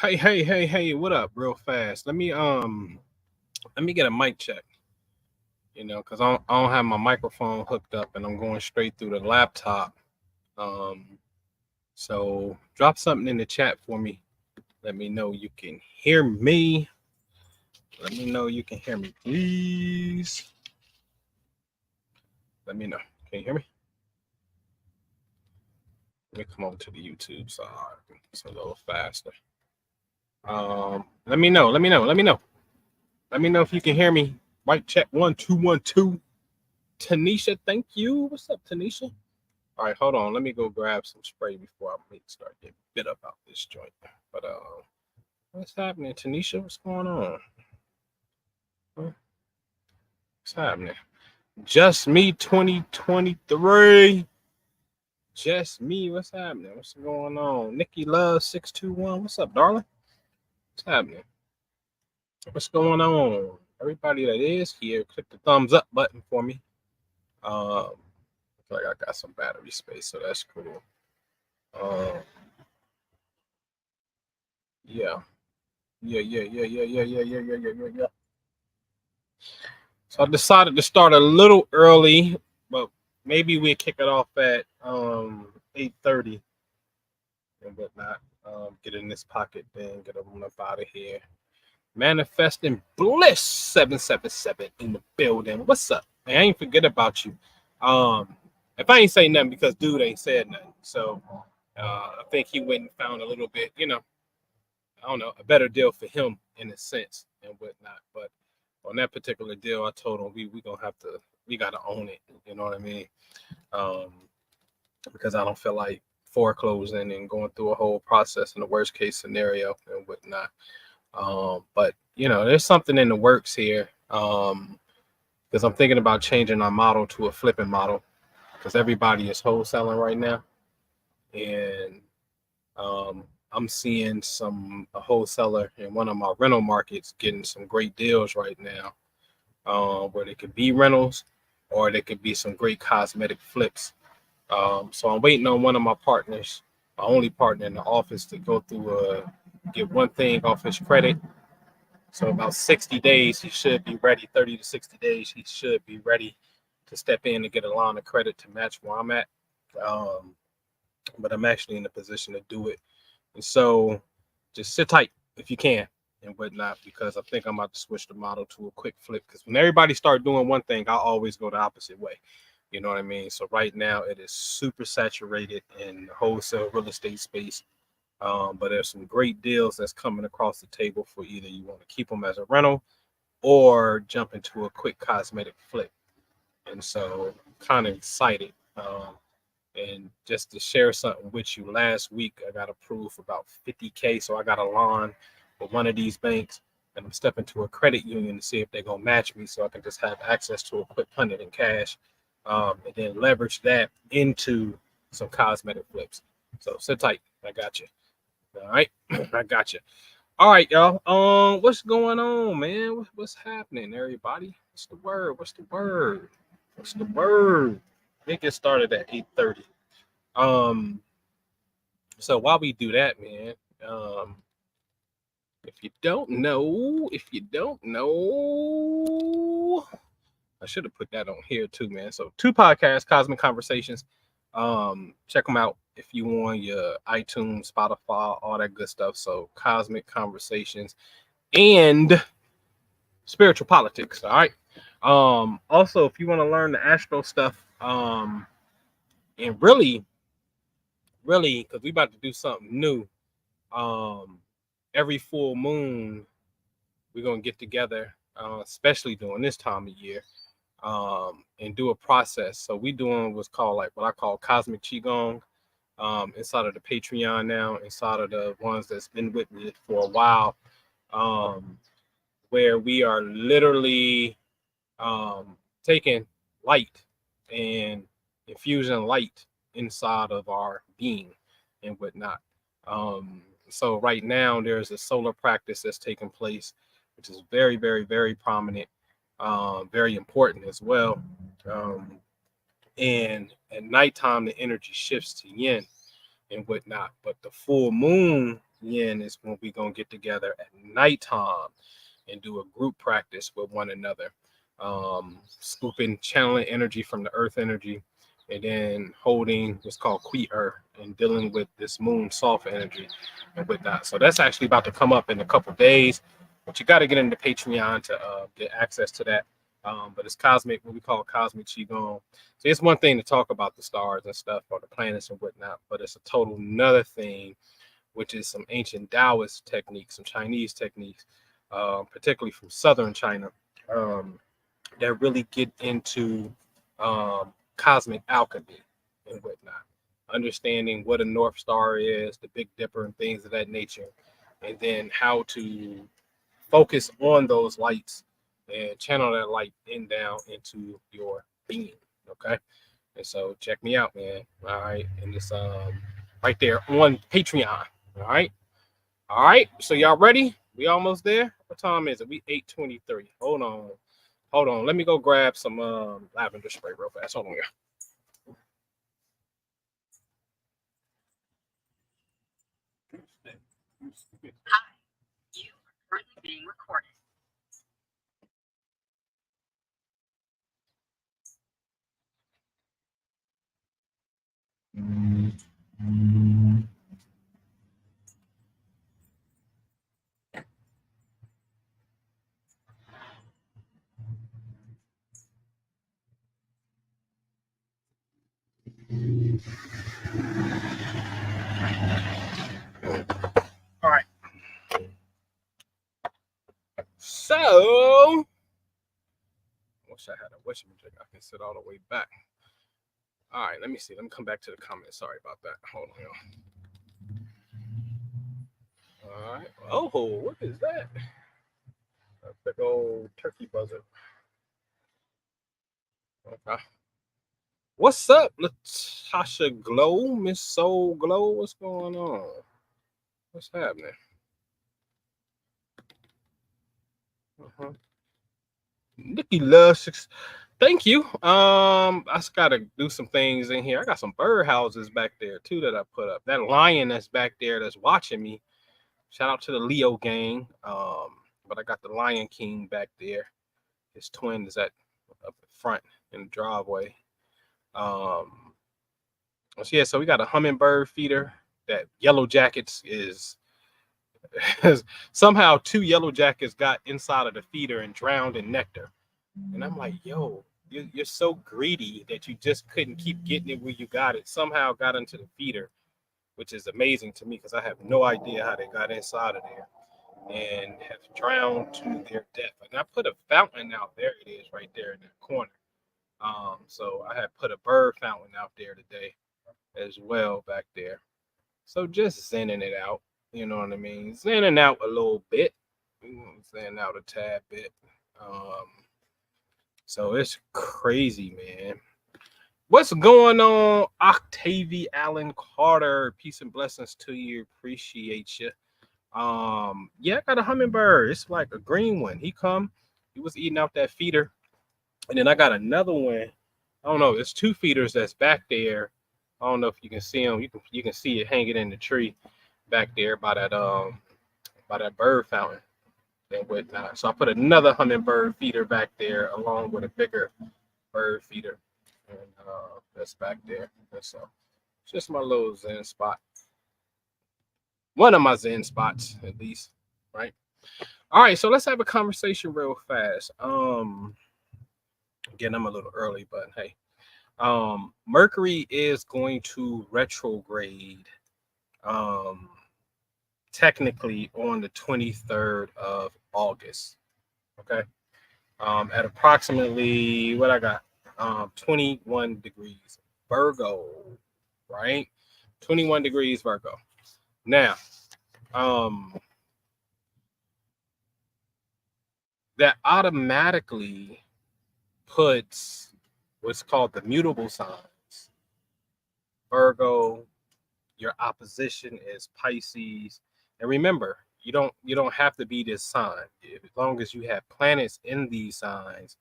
Hey, what up real fast? Let me get a mic check, because I don't have my microphone hooked up and I'm going straight through the laptop. Um, so drop something in the chat for me. Let me know you can hear me. Let me know you can hear me, please. Let me know. Can you hear me? Let me come over to the YouTube side. It's a little faster. Let me know. Let me know if you can hear me. Mic check 1 2 1 2. Tanisha, thank you. What's up, Tanisha? All right, hold on. Let me go grab some spray before I start getting bit up out this joint. But what's happening, Tanisha? What's going on? What's happening? Just me 2023. Just me. What's happening? What's going on? Nikki Love 621. What's up, darling? What's happening? What's going on? Everybody that is here, click the thumbs up button for me. I feel like I got some battery space, so that's cool. Yeah. Yeah. So I decided to start a little early, but maybe we kick it off at 8:30 and whatnot. Get in this pocket, then get them up out of here. Manifesting Bliss 777 in the building. What's up? Man, I ain't forget about you. If I ain't say nothing because dude ain't said nothing, so I think he went and found a little bit, I don't know, a better deal for him in a sense and whatnot. But on that particular deal, I told him we gotta own it. You know what I mean? Because I don't feel like foreclosing and going through a whole process in the worst case scenario and whatnot. But there's something in the works here. Because I'm thinking about changing our model to a flipping model because everybody is wholesaling right now, and I'm seeing a wholesaler in one of my rental markets getting some great deals right now, where they could be rentals or they could be some great cosmetic flips. So I'm waiting on one of my partners, my only partner in the office, to go through get one thing off his credit. So about 60 days, he should be ready. 30 to 60 days, he should be ready to step in and get a line of credit to match where I'm at. But I'm actually in a position to do it. And so just sit tight if you can and whatnot, because I think I'm about to switch the model to a quick flip. Because when everybody start doing one thing, I always go the opposite way. You know what I mean? So right now it is super saturated in the wholesale real estate space. But there's some great deals that's coming across the table for either you want to keep them as a rental or jump into a quick cosmetic flip. And so I'm kind of excited. And just to share something with you, last week I got approved for about 50K. So I got a line with one of these banks, and I'm stepping to a credit union to see if they're gonna match me, so I can just have access to a quick 100 in cash, and then leverage that into some cosmetic flips. So sit tight, I got you. All right, I got you. All right, y'all. What's going on, man? What's happening, everybody? What's the word? What's the word? What's the word? It get started at 8:30. Um, so while we do that, man, if you don't know, I should have put that on here too, man. So 2 podcasts, Cosmic Conversations. Check them out if you want your iTunes, Spotify, all that good stuff. So Cosmic Conversations and Spiritual Politics. All right. Also, if you want to learn the astro stuff, and really, because we about to do something new. Every full moon, we're gonna get together, especially during this time of year, and do a process. So we doing what's called what I call cosmic qigong, inside of the Patreon now, inside of the ones that's been with me for a while, where we are literally taking light and infusing light inside of our being and whatnot. So right now there's a solar practice that's taking place, which is very, very, very prominent, very important as well. And at nighttime, the energy shifts to yin and whatnot. But the full moon yin is when we're going to get together at nighttime and do a group practice with one another, scooping, channeling energy from the earth energy, and then holding what's called Qui-er and dealing with this moon soft energy and whatnot. So that's actually about to come up in a couple days, but you got to get into Patreon to get access to that. But it's cosmic, what we call cosmic qigong. So it's one thing to talk about the stars and stuff or the planets and whatnot, but it's a total another thing, which is some ancient Taoist techniques, some Chinese techniques, particularly from southern China, that really get into cosmic alchemy and whatnot, understanding what a North Star is, the Big Dipper, and things of that nature, and then how to focus on those lights and channel that light in down into your being. Okay, and so check me out, man. All right, and it's right there on Patreon. All right. So y'all ready? We almost there. What time is it? We 8:23. Hold on. Let me go grab some lavender spray real fast. Hold on here. Hi, you are currently being recorded. All right. So, wish I had a wishing trick. I can sit all the way back. All right, let me see. Let me come back to the comments. Sorry about that. Hold on. All right. Oh, what is that? A big old turkey buzzard. Okay. What's up, Natasha Glow, Miss Soul Glow? What's going on? What's happening? Nikki loves. Thank you. I just gotta do some things in here. I got some bird houses back there too that I put up. That lion that's back there that's watching me. Shout out to the Leo gang. But I got the Lion King back there. His twin is at up front in the driveway. So yeah, so we got a hummingbird feeder. That yellow jackets is somehow 2 yellow jackets got inside of the feeder and drowned in nectar. And I'm like, yo, you're so greedy that you just couldn't keep getting it where you got it. Somehow got into the feeder, which is amazing to me because I have no idea how they got inside of there and have drowned to their death. And I put a fountain out there. It is right there in that corner. So I have put a bird fountain out there today as well back there. So just zenning it out. You know what I mean? Zenning out a little bit. Zenning out a tad bit. So it's crazy, man. What's going on, Octavie Allen Carter? Peace and blessings to you. Appreciate you. Yeah, I got a hummingbird. It's like a green one. He was eating out that feeder. And then I got another one. I don't know. It's 2 feeders that's back there. I don't know if you can see them. You can see it hanging in the tree back there by that bird fountain and whatnot. So I put another hummingbird feeder back there along with a bigger bird feeder. And that's back there. So it's just my little zen spot. One of my zen spots, at least, right? All right, so let's have a conversation real fast. Again, I'm a little early, but hey. Mercury is going to retrograde technically on the 23rd of August. Okay. At approximately what I got 21 degrees Virgo, right? 21 degrees Virgo. Now, that automatically puts what's called the mutable signs. Virgo, your opposition is Pisces. And remember, you don't have to be this sign. As long as you have planets in these signs,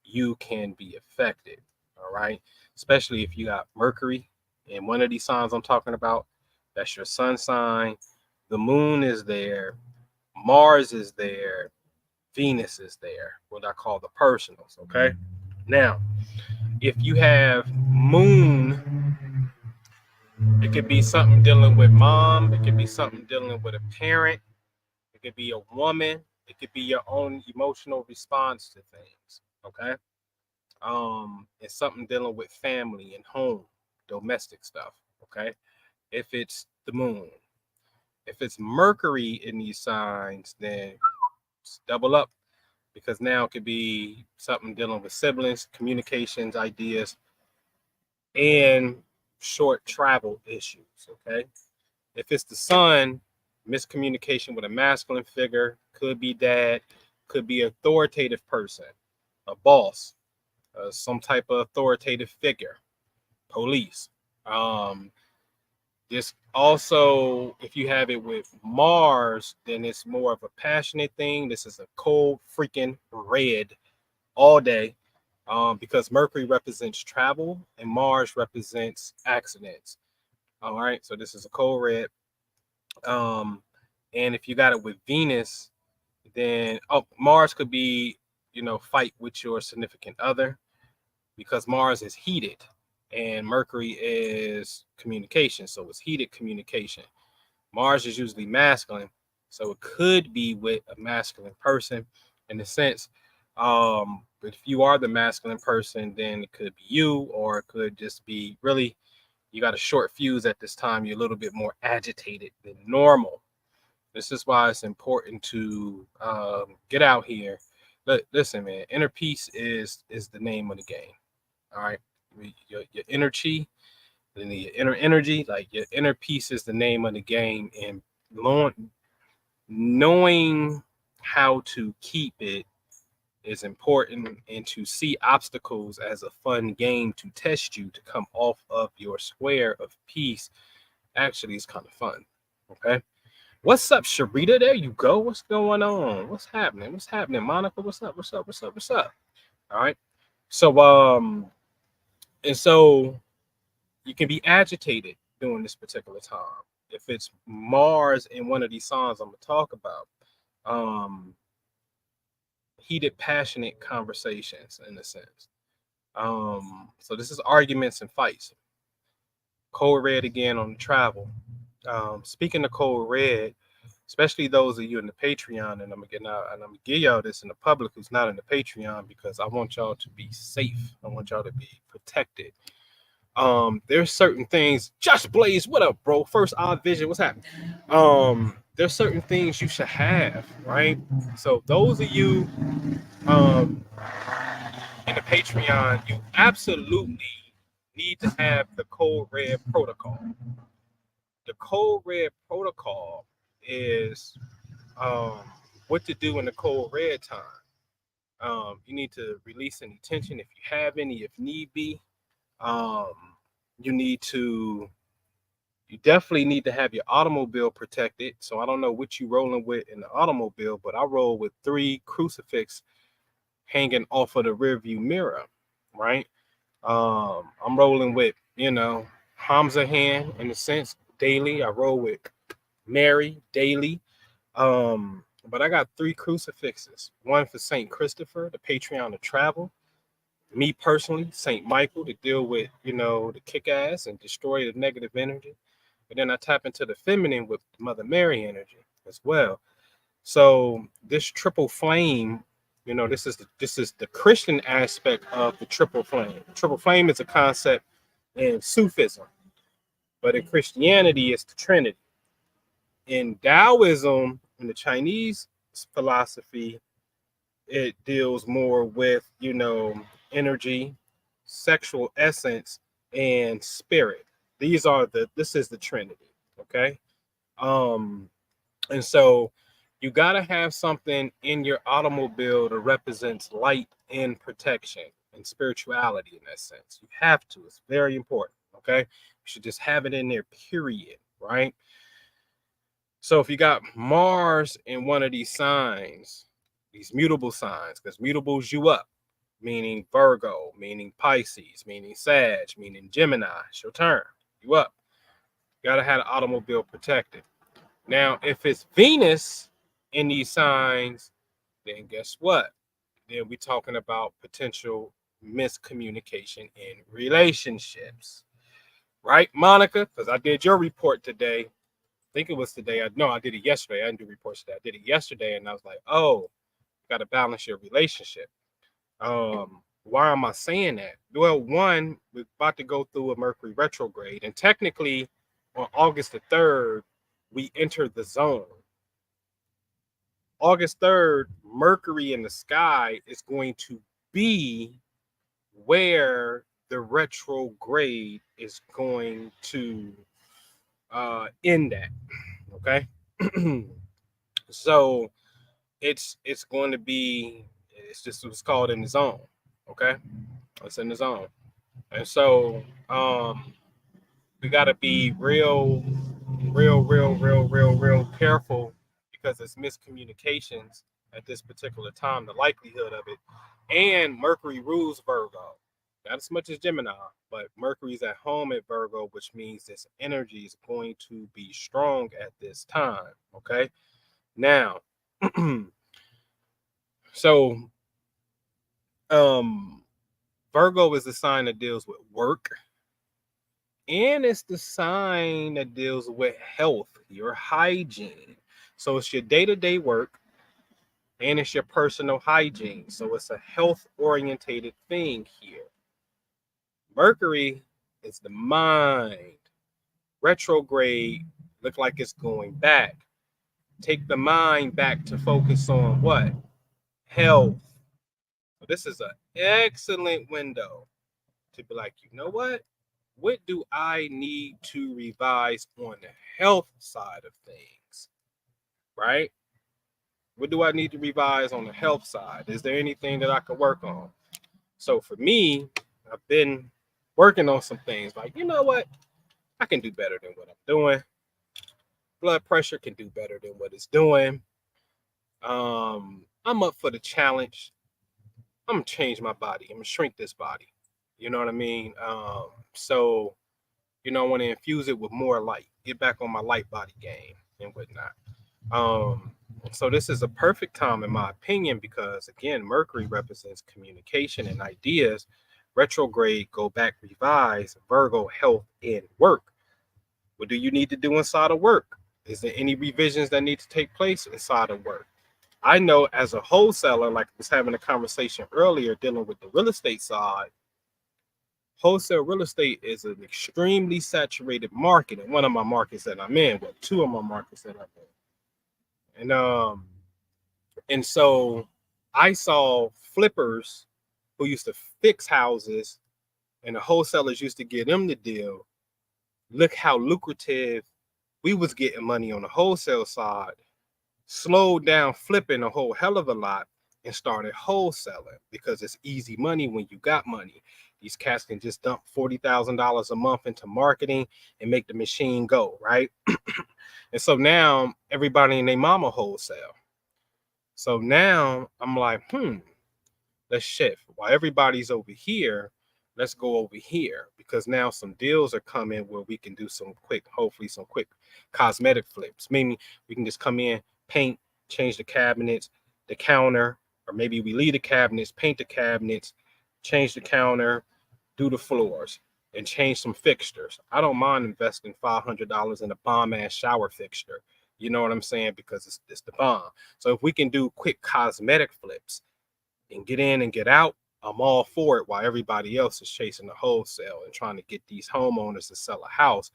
you can be affected. All right. Especially if you got Mercury in one of these signs I'm talking about. That's your sun sign. the moon is there, Mars is there, Venus is there, what I call the personals, okay? Now, if you have moon, it could be something dealing with mom, it could be something dealing with a parent, it could be a woman, it could be your own emotional response to things, okay? It's something dealing with family and home, domestic stuff, okay? If it's the moon. If it's Mercury in these signs, then double up, because now it could be something dealing with siblings, communications, ideas, and short travel issues, okay? If it's the sun, miscommunication with a masculine figure, could be dad, could be authoritative person, a boss, some type of authoritative figure, police. This also, if you have it with Mars, then it's more of a passionate thing. This is a cold freaking red all day, because Mercury represents travel and Mars represents accidents. All right, so this is a cold red. And if you got it with Venus, then Mars could be, fight with your significant other, because Mars is heated and Mercury is communication. So it's heated communication. Mars is usually masculine. So it could be with a masculine person in a sense. But if you are the masculine person, then it could be you, or it could just be really, you got a short fuse at this time. You're a little bit more agitated than normal. This is why it's important to get out here. Listen, man, inner peace is the name of the game. All right. Your inner chi and your inner energy, like your inner peace is the name of the game. And knowing how to keep it is important, and to see obstacles as a fun game to test you to come off of your square of peace actually is kind of fun. Okay. What's up, Sharita? There you go. What's going on? What's happening? What's happening, Monica? What's up? What's up? What's up? What's up? All right. So and so you can be agitated during this particular time. If it's Mars in one of these signs I'm gonna talk about, heated, passionate conversations in a sense. So this is arguments and fights. Code red again on the travel. Speaking of code red, especially those of you in the Patreon, and I'm gonna give y'all this in the public who's not in the Patreon, because I want y'all to be safe. I want y'all to be protected. There's certain things. Just Blaze, what up, bro? First Odd Vision, what's happening? There's certain things you should have, right? So those of you in the Patreon, you absolutely need to have the Code Red Protocol. The Code Red Protocol is what to do in the Code Red time. You need to release any tension if you have any, if need be. You definitely need to have your automobile protected. So I don't know what you rolling with in the automobile, but I roll with 3 crucifix hanging off of the rearview mirror, right? I'm rolling with, Hamza hand in a sense daily. I roll with Mary daily. But I got 3 crucifixes. One for Saint Christopher, the Patreon to travel. Me personally, Saint Michael, to deal with, the kick ass and destroy the negative energy. And then I tap into the feminine with Mother Mary energy as well. So this triple flame, this is the Christian aspect of the triple flame. Triple flame is a concept in Sufism, but in Christianity, it's the Trinity. In Taoism, in the Chinese philosophy, it deals more with, energy, sexual essence, and spirit. This is the Trinity. Okay. And so you got to have something in your automobile that represents light and protection and spirituality in that sense. You have to. It's very important. Okay. You should just have it in there, period. Right. So if you got Mars in one of these signs, these mutable signs, because mutables you up, meaning Virgo, meaning Pisces, meaning Sag, meaning Gemini, it's your turn. You up. You got to have the automobile protected. Now, if it's Venus in these signs, then guess what? Then we're talking about potential miscommunication in relationships, right, Monica? Because I did your report today. I think it was today. No, I did it yesterday. I didn't do reports today. I did it yesterday, and I was like, oh, got to balance your relationship. Why am I saying that? Well, one, we're about to go through a Mercury retrograde, and technically, on August the 3rd, we enter the zone. August 3rd, Mercury in the sky is going to be where the retrograde is going to end at. Okay. So it's going to be, it's just what's called in the zone. Okay. It's in the zone. And so we gotta be real careful because it's miscommunications at this particular time, the likelihood of it. And Mercury rules Virgo, not as much as Gemini, but Mercury's at home at Virgo, which means this energy is going to be strong at this time. Okay. Now, so Virgo is the sign that deals with work, and it's the sign that deals with health, your hygiene. So it's your day-to-day work, and it's your personal hygiene. So it's a health orientated thing here. Mercury is the mind. Retrograde look like it's going back. Take the mind back to focus on what? Health. So this is an excellent window to be like, you know what do I need to revise on the health side of things? Right? What do I need to revise on the health side? Is there anything that I can work on? So for me, I've been working on some things like, you know what? I can do better than what I'm doing. Blood pressure can do better than what it's doing. I'm up for the challenge. I'm gonna change my body. I'm gonna shrink this body. You know what I mean? So I want to infuse it with more light, get back on my light body game and whatnot. So this is a perfect time, in my opinion, because again, Mercury represents communication and ideas. Retrograde, go back, revise, Virgo, health and work. What do you need to do inside of work? Is there any revisions that need to take place inside of work? I know as a wholesaler, like I was having a conversation earlier dealing with the real estate side, wholesale real estate is an extremely saturated market. And one of my markets that I'm in, well, two of my markets that I'm in. And so I saw flippers who used to fix houses and the wholesalers used to get them the deal. Look how lucrative we was getting money on the wholesale side, slowed down flipping a whole hell of a lot and started wholesaling because it's easy money when you got money. These cats can just dump $40,000 a month into marketing and make the machine go, right? And so now everybody and their mama wholesale. So now I'm like, let's shift. While everybody's over here, let's go over here because now some deals are coming where we can do hopefully some quick cosmetic flips. Maybe we can just come in, paint, change the cabinets, the counter, or maybe we leave the cabinets, paint the cabinets, change the counter, do the floors, and change some fixtures. I don't mind investing $500 in a bomb-ass shower fixture. You know what I'm saying? Because it's the bomb. So if we can do quick cosmetic flips and get in and get out, I'm all for it while everybody else is chasing the wholesale and trying to get these homeowners to sell a house.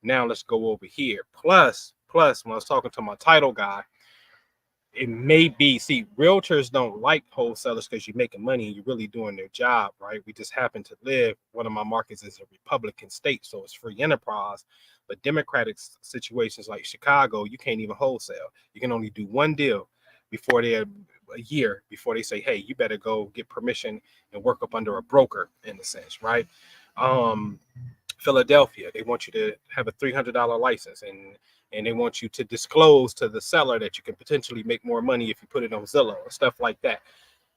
Now let's go over here. Plus, when I was talking to my title guy, it may be, realtors don't like wholesalers because you're making money and you're really doing their job, right? We just happen to live, one of my markets is a Republican state, so it's free enterprise. But Democratic situations like Chicago, you can't even wholesale. You can only do one deal before a year before they say, hey, you better go get permission and work up under a broker, in a sense, right? Philadelphia, they want you to have a $300 license and they want you to disclose to the seller that you can potentially make more money if you put it on Zillow and stuff like that.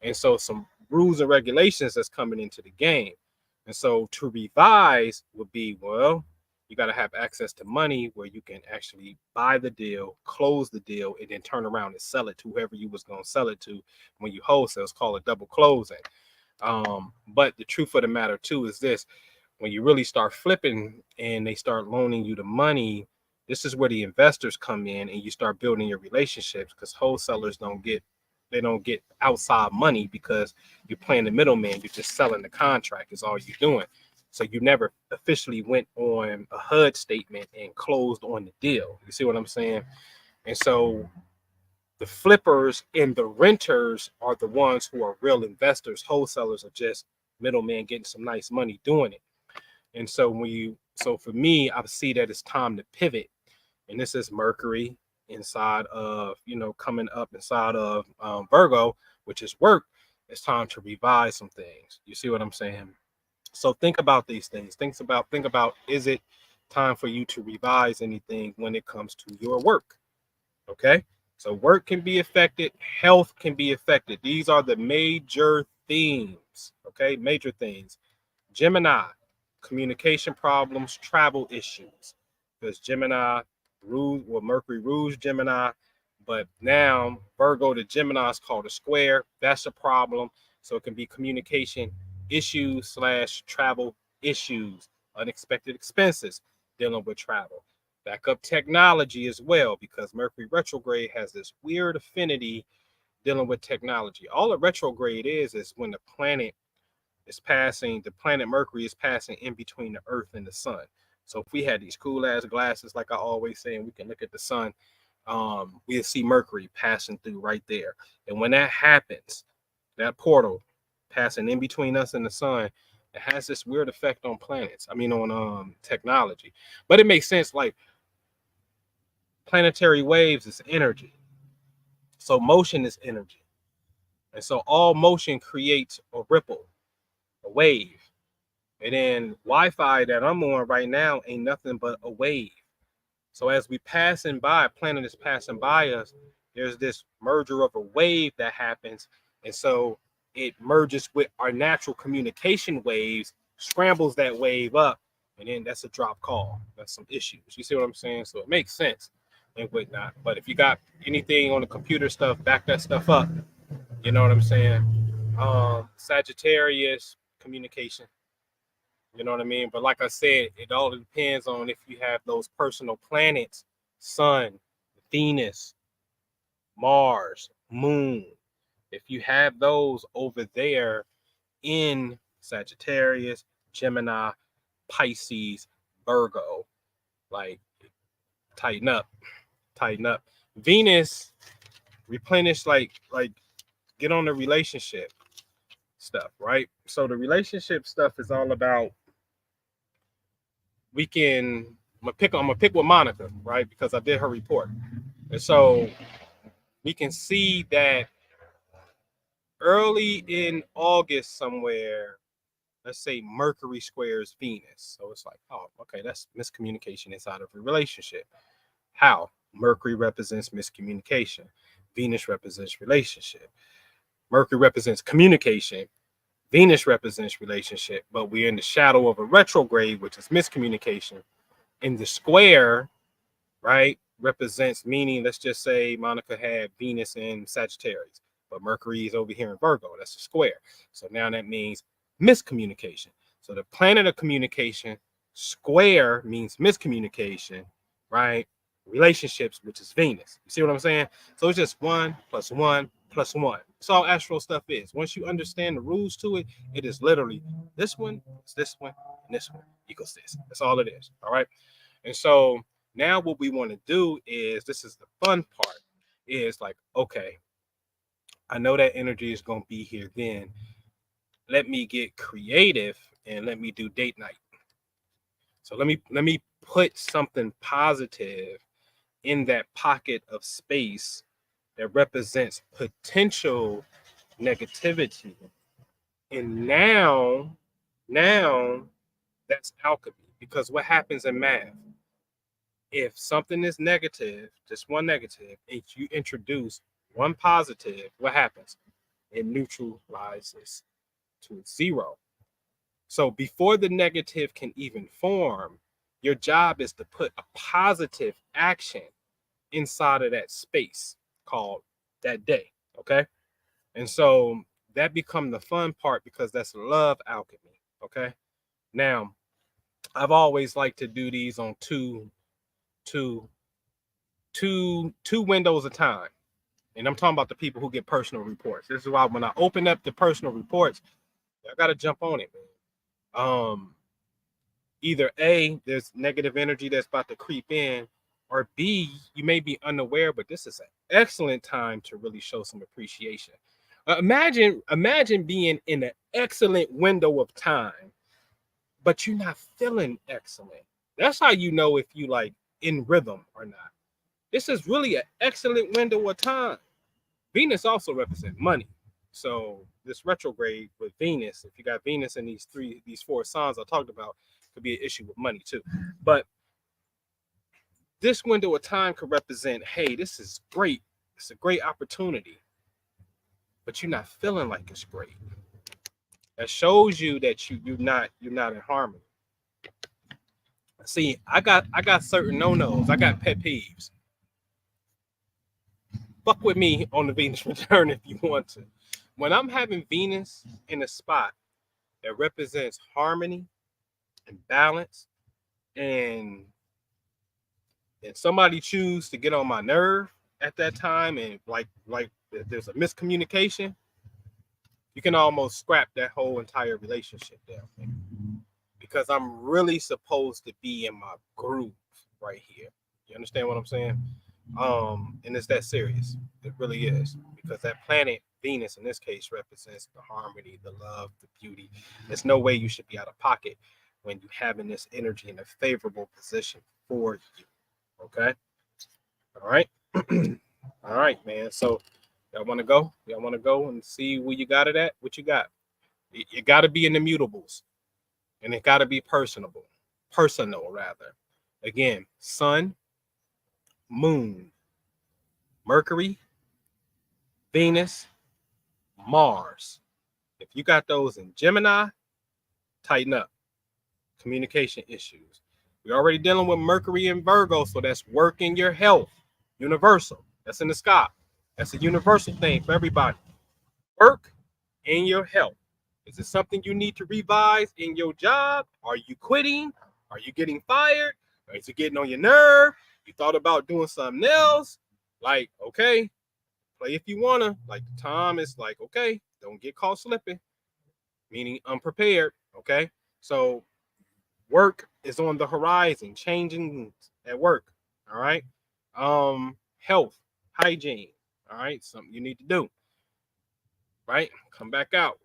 And so some rules and regulations that's coming into the game. And so to revise would be, well, You got to have access to money where you can actually buy the deal, close the deal, and then turn around and sell it to whoever you was going to sell it to. When you wholesale, it's called a double closing. But the truth of the matter too is this: when you really start flipping and they start loaning you the money, this is where the investors come in and you start building your relationships, because wholesalers don't get outside money because you're playing the middleman. You're just selling the contract is all you're doing. So you never officially went on a HUD statement and closed on the deal. You see what I'm saying? And so the flippers and the renters are the ones who are real investors. Wholesalers are just middlemen getting some nice money doing it. And so so for me, I see that it's time to pivot. And this is Mercury inside of, coming up inside of Virgo, which is work. It's time to revise some things. You see what I'm saying? So think about these things. Think about, is it time for you to revise anything when it comes to your work? Okay. So work can be affected. Health can be affected. These are the major themes. Okay. Major things. Gemini, communication problems, travel issues. Because Gemini, Mercury rules Gemini, but now Virgo to Gemini is called a square. That's a problem. So it can be communication issues / travel issues, unexpected expenses dealing with travel. Backup technology as well, because Mercury retrograde has this weird affinity dealing with technology. All a retrograde is when the planet Mercury is passing in between the Earth and the sun. So if we had these cool ass glasses, like I always say, and we can look at the sun, we'll see Mercury passing through right there. And when that happens, that portal passing in between us and the sun, it has this weird effect on planets. I mean, on technology. But it makes sense. Like, planetary waves is energy. So motion is energy. And so all motion creates a ripple, a wave. And then Wi-Fi that I'm on right now ain't nothing but a wave. So as we passing by, a planet is passing by us, there's this merger of a wave that happens. And so it merges with our natural communication waves, scrambles that wave up, and then that's a drop call. That's some issues. You see what I'm saying? So it makes sense and whatnot. But if you got anything on the computer stuff, back that stuff up. You know what I'm saying? Sagittarius, communication. You know what I mean? But like I said, it all depends on if you have those personal planets, Sun, Venus, Mars, Moon. If you have those over there in Sagittarius, Gemini, Pisces, Virgo, like, tighten up, tighten up. Venus, replenish, like get on the relationship stuff, right? So the relationship stuff is all about, I'm gonna pick with Monica, right? Because I did her report. And so we can see that early in August somewhere, let's say Mercury squares Venus. So it's like, oh, okay, that's miscommunication inside of a relationship. How? Mercury represents miscommunication. Venus represents relationship. Mercury represents communication. Venus represents relationship, but we're in the shadow of a retrograde, which is miscommunication. In the square, right, represents meaning. Let's just say Monica had Venus in Sagittarius, but Mercury is over here in Virgo. That's a square. So now that means miscommunication. So the planet of communication, square means miscommunication, right? Relationships, which is Venus. You see what I'm saying? So it's just 1 + 1 + 1. That's all astro stuff is. Once you understand the rules to it, it is literally this one, this one, and this one equals this. That's all it is. All right. And so now what we want to do is, this is the fun part, is like, okay, I know that energy is going to be here then. Let me get creative and let me do date night. So let me put something positive in that pocket of space that represents potential negativity. And now that's alchemy, because what happens in math, if something is negative, just one negative, and you introduce one positive, what happens? It neutralizes to 0. So before the negative can even form, Your job is to put a positive action inside of that space called that day. Okay. And so that become the fun part because that's love alchemy. Okay. Now, I've always liked to do these on two windows of time. And I'm talking about the people who get personal reports. This is why when I open up the personal reports, I gotta jump on it, man. Either A, there's negative energy that's about to creep in, or B, you may be unaware, but this is an excellent time to really show some appreciation. Imagine being in an excellent window of time, but you're not feeling excellent. That's how you know if you like in rhythm or not. This is really an excellent window of time. Venus also represents money. So this retrograde with Venus, if you got Venus in these four signs I talked about, could be an issue with money too. But this window of time could represent, hey, this is great. It's a great opportunity, but you're not feeling like it's great. That shows you that you're not in harmony. See, I got certain no-nos. I got pet peeves. Fuck with me on the Venus return if you want to. When I'm having Venus in a spot that represents harmony and balance, and somebody choose to get on my nerve at that time, and like there's a miscommunication, you can almost scrap that whole entire relationship down. Because I'm really supposed to be in my groove right here. You understand what I'm saying? And it's that serious. It really is. Because that planet, Venus in this case, represents the harmony, the love, the beauty. There's no way you should be out of pocket when you having this energy in a favorable position for you. Okay? All right. All right, man. So y'all want to go? Y'all want to go and see where you got it at? What you got? You got to be in the mutables. And it got to be personal rather. Again, Sun, Moon, Mercury, Venus, Mars. If you got those in Gemini, tighten up. Communication issues. We're already dealing with Mercury and Virgo, so that's working your health. Universal. That's in the sky. That's a universal thing for everybody. Work in your health. Is it something you need to revise in your job? Are you quitting? Are you getting fired? Or is it getting on your nerve? You thought about doing something else? Like, okay, play if you wanna. Like the time is like, okay, don't get caught slipping, meaning unprepared. Okay, so work is on the horizon, changing at work. All right, health, hygiene. All right, something you need to do. Right, come back out.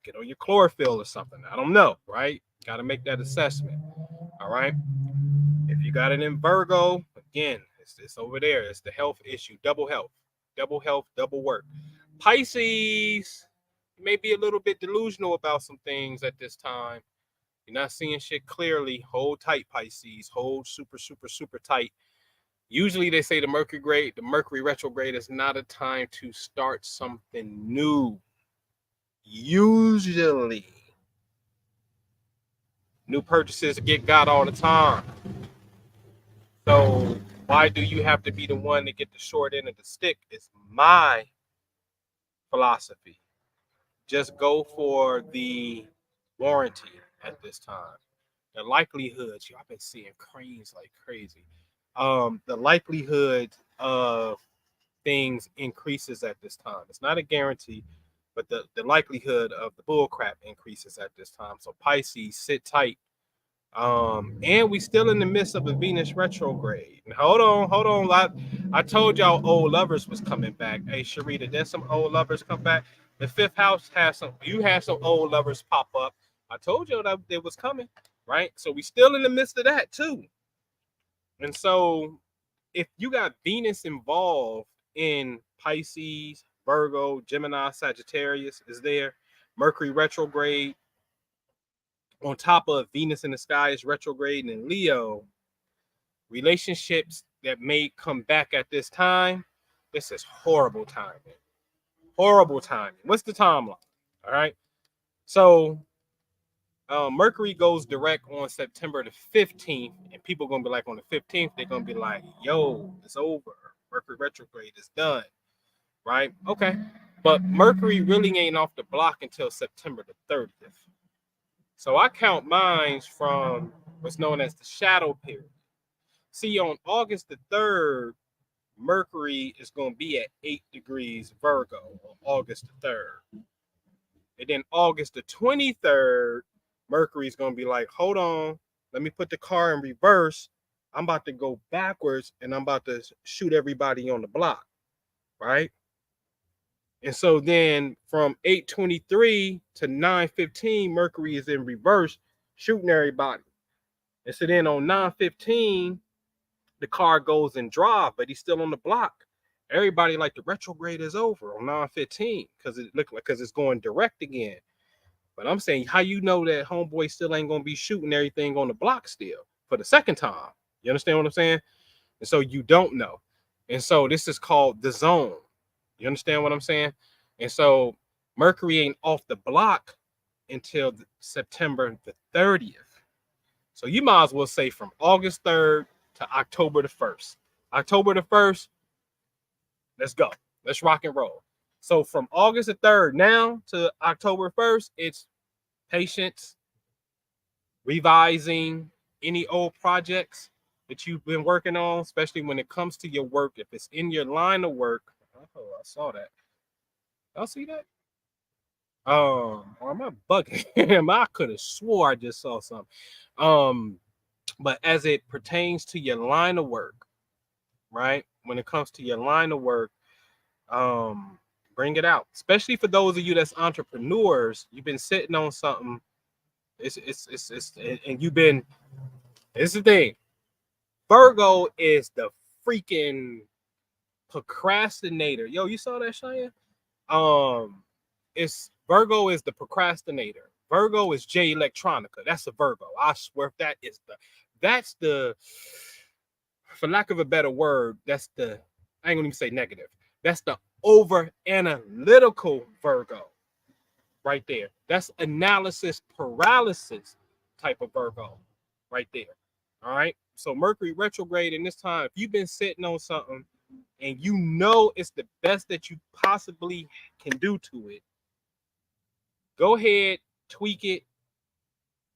Get on your chlorophyll or something. I don't know, right? Got to make that assessment. All right. If you got it in Virgo, again, it's over there. It's the health issue, double health, double work. Pisces, you may be a little bit delusional about some things at this time. You're not seeing shit clearly. Hold tight, Pisces. Hold super, super, super tight. Usually they say the Mercury retrograde is not a time to start something new. Usually new purchases get got all the time. So why do you have to be the one to get the short end of the stick? It's my philosophy. Just go for the warranty at this time. The likelihoods, I've been seeing cranes like crazy. The likelihood of things increases at this time. It's not a guarantee, but the likelihood of the bull crap increases at this time. So Pisces, sit tight. And we still in the midst of a Venus retrograde. And hold on. I told y'all old lovers was coming back. Hey, Sharita, there's some old lovers come back. The fifth house had some old lovers pop up. I told you that it was coming, right? So we still in the midst of that too. And so if you got Venus involved in Pisces, Virgo, Gemini, Sagittarius is there, Mercury retrograde, on top of Venus in the sky is retrograde in Leo, relationships that may come back at this time, this is horrible timing. Horrible timing. What's the timeline? All right. So Mercury goes direct on September the 15th, and people gonna be like on the 15th, they're gonna be like, yo, it's over. Mercury retrograde is done. Right? Okay. But Mercury really ain't off the block until September the 30th. So I count mines from what's known as the shadow period. See, on August the 3rd, Mercury is going to be at 8 degrees Virgo on August the 3rd. And then August the 23rd, Mercury is going to be like, hold on, let me put the car in reverse. I'm about to go backwards and I'm about to shoot everybody on the block, right? And so then from 8:23 to 9:15, Mercury is in reverse, shooting everybody. And so then on 9:15, the car goes in drive, but he's still on the block. Everybody like the retrograde is over on 9:15 because it looked like because it's going direct again. But I'm saying, how you know that homeboy still ain't gonna be shooting everything on the block still for the second time? You understand what I'm saying? And so you don't know. And so this is called the zone. You understand what I'm saying? And so Mercury ain't off the block until September the 30th. So you might as well say from August 3rd to October the 1st. October the 1st, let's go. Let's rock and roll. So from August the 3rd now to October 1st, it's patience, revising any old projects that you've been working on, especially when it comes to your work. If it's in your line of work, oh, I saw that. Y'all see that? Or am I bugging? I could have swore I just saw something. But as it pertains to your line of work, right? When it comes to your line of work, bring it out. Especially for those of you that's entrepreneurs, you've been sitting on something. It's and you've been. It's the thing. Virgo is the freaking procrastinator. Yo, you saw that, Cheyenne? It's Virgo is the procrastinator. Virgo is J Electronica. That's a Virgo. I swear that's the for lack of a better word, that's the I ain't gonna even say negative. That's the over analytical Virgo right there. That's analysis paralysis type of Virgo right there. All right. So Mercury retrograde in this time, if you've been sitting on something and you know it's the best that you possibly can do to it, go ahead, tweak it.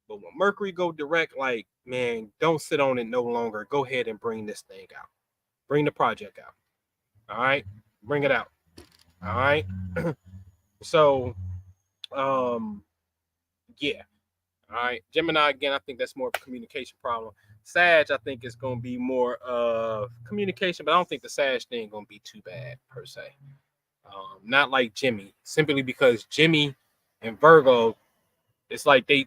But when Mercury go direct, like, man, don't sit on it no longer. Go ahead and bring this thing out. Bring the project out. All right. Bring it out. All right. So, yeah. All right. Gemini, again, I think that's more of a communication problem. Sag, I think it's going to be more of communication, but I don't think the Sag thing going to be too bad per se. Not like Jimmy, simply because Jimmy and Virgo, it's like they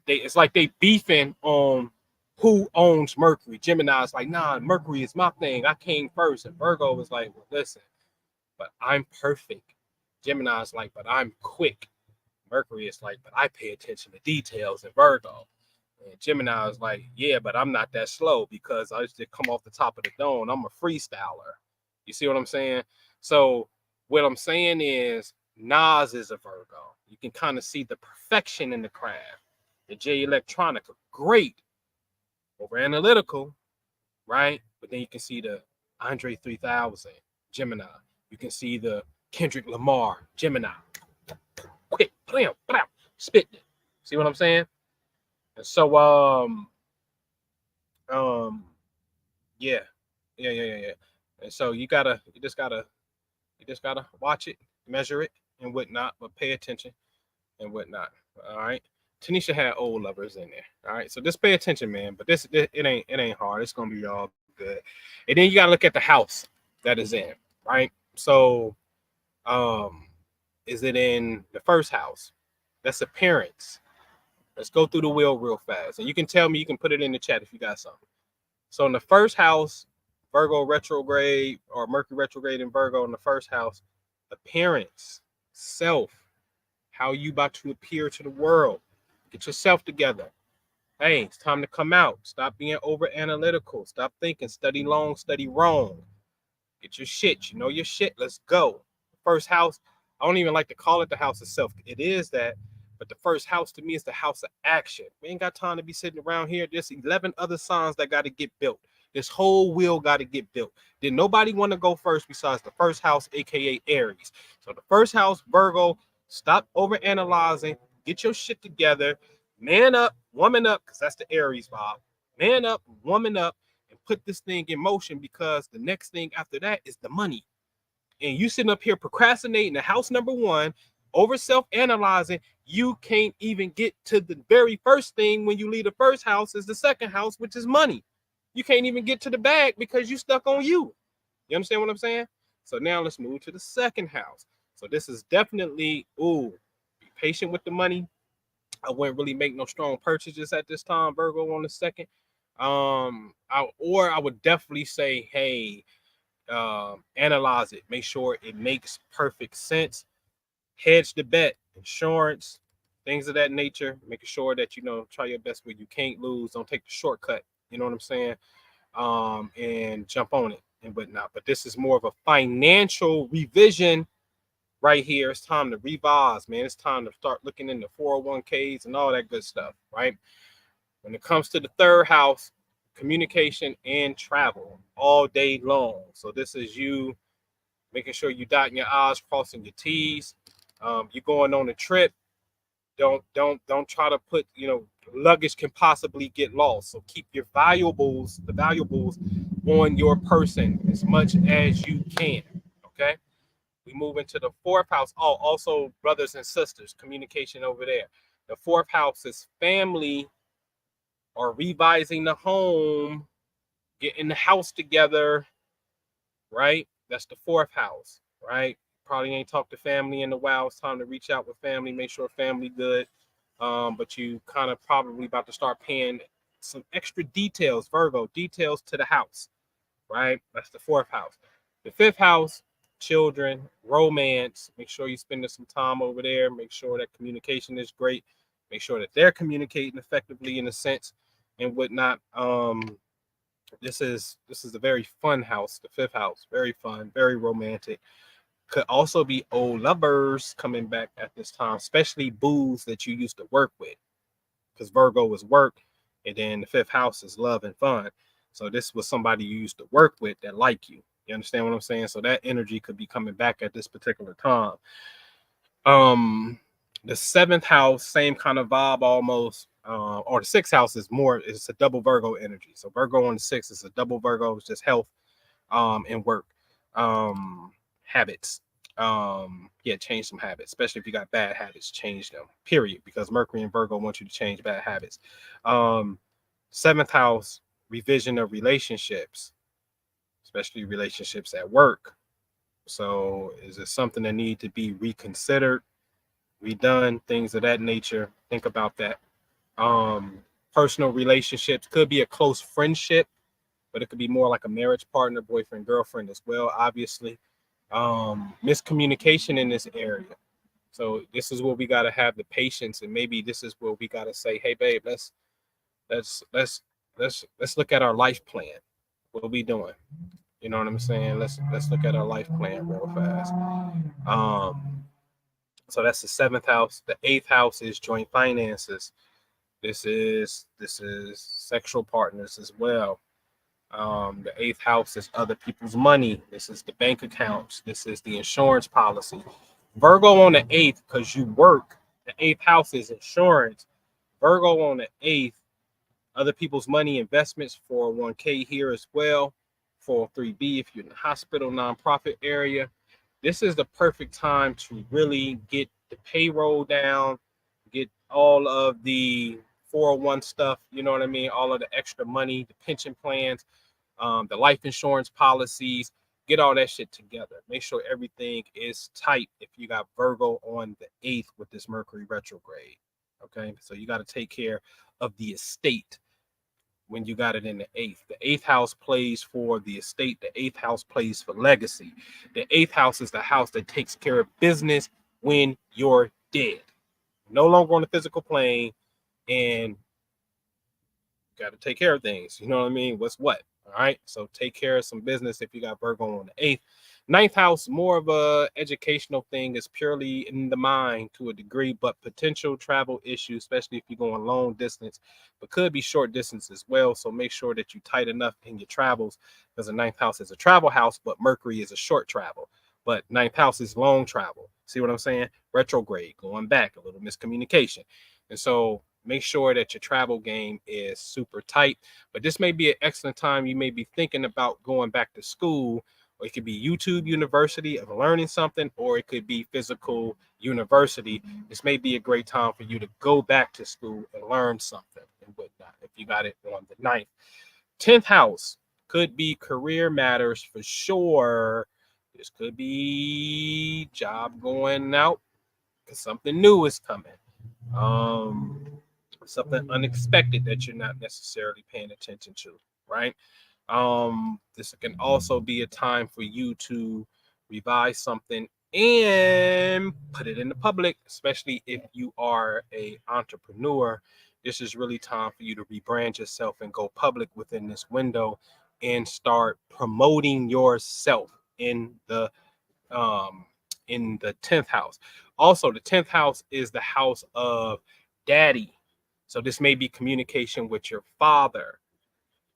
beefing on who owns Mercury. Gemini's like, nah, Mercury is my thing. I came first. And Virgo was like, well, listen, but I'm perfect. Gemini's like, but I'm quick. Mercury is like, but I pay attention to details. And Virgo. And Gemini is like, yeah, but I'm not that slow because I just come off the top of the dome. I'm a freestyler. You see what I'm saying? So what I'm saying is Nas is a Virgo. You can kind of see the perfection in the craft. The J Electronica, great. Over analytical, right? But then you can see the Andre 3000, Gemini. You can see the Kendrick Lamar, Gemini. Quick, blam, blam, spit it. See what I'm saying? And so, yeah. And so you just gotta watch it, measure it, and whatnot, but pay attention and whatnot. All right. Tanisha had old lovers in there. All right. So just pay attention, man. But it ain't hard. It's gonna be all good. And then you gotta look at the house that is in, right? So, is it in the first house? That's appearance. Let's go through the wheel real fast. And you can tell me, you can put it in the chat if you got something. So in the first house, Virgo retrograde or Mercury retrograde in Virgo in the first house, appearance, self, how you about to appear to the world. Get yourself together. Hey, it's time to come out. Stop being over analytical. Stop thinking, study long, study wrong. Get your shit. You know your shit. Let's go. First house, I don't even like to call it the house itself. It is that, But the first house to me is the house of action. We ain't got time to be sitting around here. There's 11 other signs that got to get built. This whole wheel got to get built. Did nobody want to go first besides the first house, aka Aries? So the first house, Virgo, stop over analyzing, get your shit together, man up, woman up, because that's the Aries vibe. Man up, woman up, and put this thing in motion, because the next thing after that is the money. And you sitting up here procrastinating the house number one, over self-analyzing, you can't even get to the very first thing when you leave the first house is the second house, which is money. You can't even get to the bag because you stuck on you. You understand what I'm saying? So now let's move to the second house. So this is definitely, be patient with the money. I wouldn't really make no strong purchases at this time, Virgo, on the second. I would definitely say, hey, analyze it, make sure it makes perfect sense, hedge the bet, insurance, things of that nature, making sure that try your best where you can't lose, don't take the shortcut, you know what I'm saying, and jump on it and whatnot. But this is more of a financial revision right here. It's time to revise, man. It's time to start looking into 401ks and all that good stuff, right? When it comes to the third house, communication and travel all day long. So this is you making sure you dotting your I's, crossing your T's. You going on a trip. Don't try to put, luggage can possibly get lost. So keep your valuables on your person as much as you can. Okay. We move into the fourth house. Oh, also brothers and sisters, communication over there. The fourth house is family or revising the home, getting the house together, right? That's the fourth house, right? Probably ain't talked to family in a while. It's time to reach out with family, make sure family good. But you kind of probably about to start paying some extra details, Virgo, details to the house, right? That's the fourth house. The fifth house, children, romance. Make sure you're spending some time over there. Make sure that communication is great. Make sure that they're communicating effectively in a sense and whatnot. This is a very fun house, the fifth house. Very fun, very romantic. Could also be old lovers coming back at this time, especially booths that you used to work with, because Virgo is work, and then the fifth house is love and fun. So this was somebody you used to work with that like you. You understand what I'm saying? So that energy could be coming back at this particular time. The seventh house, same kind of vibe almost. Or the sixth house is more, it's a double Virgo energy. So Virgo on the sixth is a double Virgo, it's just health, and work, habits. Change some habits, especially if you got bad habits, change them, period, because Mercury and Virgo want you to change bad habits. Seventh house, revision of relationships, especially relationships at work. So is it something that need to be reconsidered, redone, things of that nature? Think about that. Personal relationships could be a close friendship, but it could be more like a marriage partner, boyfriend, girlfriend as well, obviously. Miscommunication in this area. So this is where we got to have the patience, and maybe this is where we got to say, hey babe, let's look at our life plan. What are we doing? You know what I'm saying? Let's look at our life plan real fast. So that's the seventh house. The eighth house is joint finances. This is sexual partners as well. The eighth house is other people's money. This is the bank accounts. This is the insurance policy. Virgo on the eighth, because you work. The eighth house is insurance. Virgo on the eighth, other people's money, investments, 401k here as well. 403b if you're in the hospital, nonprofit area. This is the perfect time to really get the payroll down, get all of the 401 stuff, you know what I mean? All of the extra money, the pension plans, the life insurance policies, get all that shit together. Make sure everything is tight if you got Virgo on the 8th with this Mercury retrograde. Okay, so you got to take care of the estate when you got it in the 8th. The 8th house plays for the estate. The 8th house plays for legacy. The 8th house is the house that takes care of business when you're dead. No longer on the physical plane, and got to take care of things. You know what I mean? What's what? All right. So take care of some business if you got Virgo on the 8th. Ninth house, more of a educational thing, is purely in the mind to a degree, but potential travel issues, especially if you're going long distance, but could be short distance as well. So make sure that you tight enough in your travels, because the ninth house is a travel house, but Mercury is a short travel. But ninth house is long travel. See what I'm saying? Retrograde, going back, a little miscommunication. And so make sure that your travel game is super tight. But this may be an excellent time. You may be thinking about going back to school, or it could be YouTube University of learning something, or it could be physical university. This may be a great time for you to go back to school and learn something and whatnot if you got it on the ninth. 10th house could be career matters for sure. This could be job going out because something new is coming. Something unexpected that you're not necessarily paying attention to, right? This can also be a time for you to revise something and put it in the public, especially if you are a entrepreneur. This is really time for you to rebrand yourself and go public within this window and start promoting yourself um in the 10th house. Also, the 10th house is the house of daddy. So this may be communication with your father.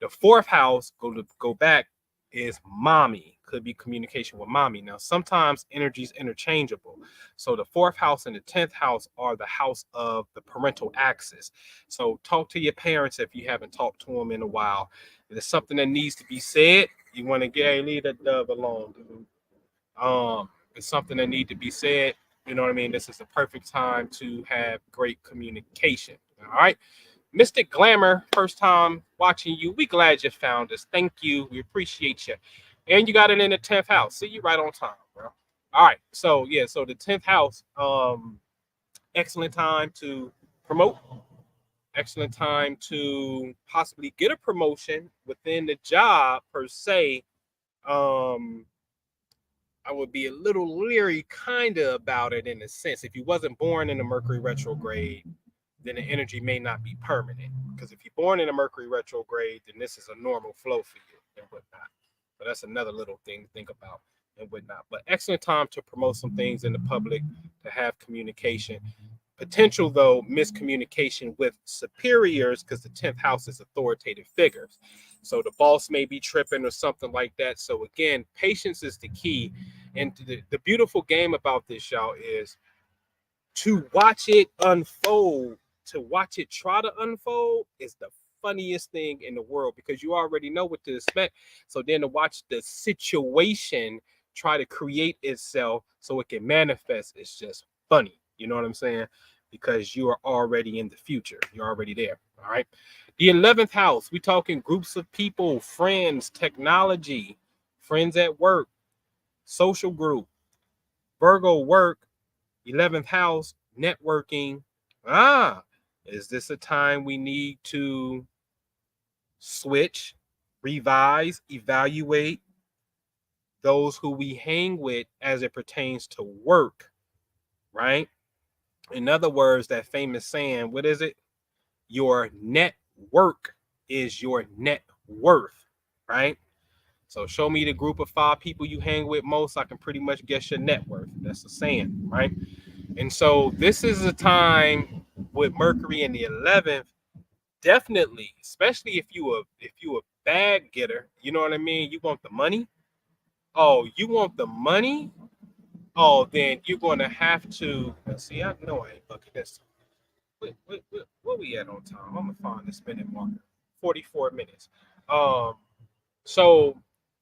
The fourth house, go back, is mommy. Could be communication with mommy. Now, sometimes energy is interchangeable. So the fourth house and the 10th house are the house of the parental axis. So talk to your parents if you haven't talked to them in a while. If there's something that needs to be said, you want to get, hey, leave that dove alone, dude. It's something that need to be said. You know what I mean? This is the perfect time to have great communication. All right. Mystic Glamour, first time watching you. We glad you found us. Thank you. We appreciate you. And you got it in the 10th house. See you right on time, bro. All right. So yeah, so the 10th house, excellent time to promote, excellent time to possibly get a promotion within the job per se. Um, I would be a little leery kind of about it in a sense. If you wasn't born in a Mercury retrograde, then the energy may not be permanent. Because if you're born in a Mercury retrograde, then this is a normal flow for you and whatnot. So that's another little thing to think about and whatnot. But excellent time to promote some things in the public, to have communication. Potential, though, miscommunication with superiors, because the 10th house is authoritative figures. So the boss may be tripping or something like that. So again, patience is the key. And the beautiful game about this, y'all, is to watch it unfold, to watch it try to unfold is the funniest thing in the world, because you already know what to expect. So then to watch the situation try to create itself so it can manifest, it's just funny. You know what I'm saying? Because you are already in the future. You're already there. All right. The 11th house, we talking groups of people, friends, technology, friends at work, social group, Virgo work, 11th house, networking. Is this a time we need to switch, revise, evaluate those who we hang with as it pertains to work, right? In other words, that famous saying, what is it? Your net work is your net worth, right? So show me the group of 5 people you hang with most, I can pretty much guess your net worth. That's the saying, right? And so this is a time with Mercury in the 11th, definitely, especially if you a bag getter, you know what I mean? You want the money. Oh, you want the money? Oh, then you're gonna have to see. I know I ain't bucking this. What we at on time? I'm gonna find this minute marker. 44 minutes. Um, so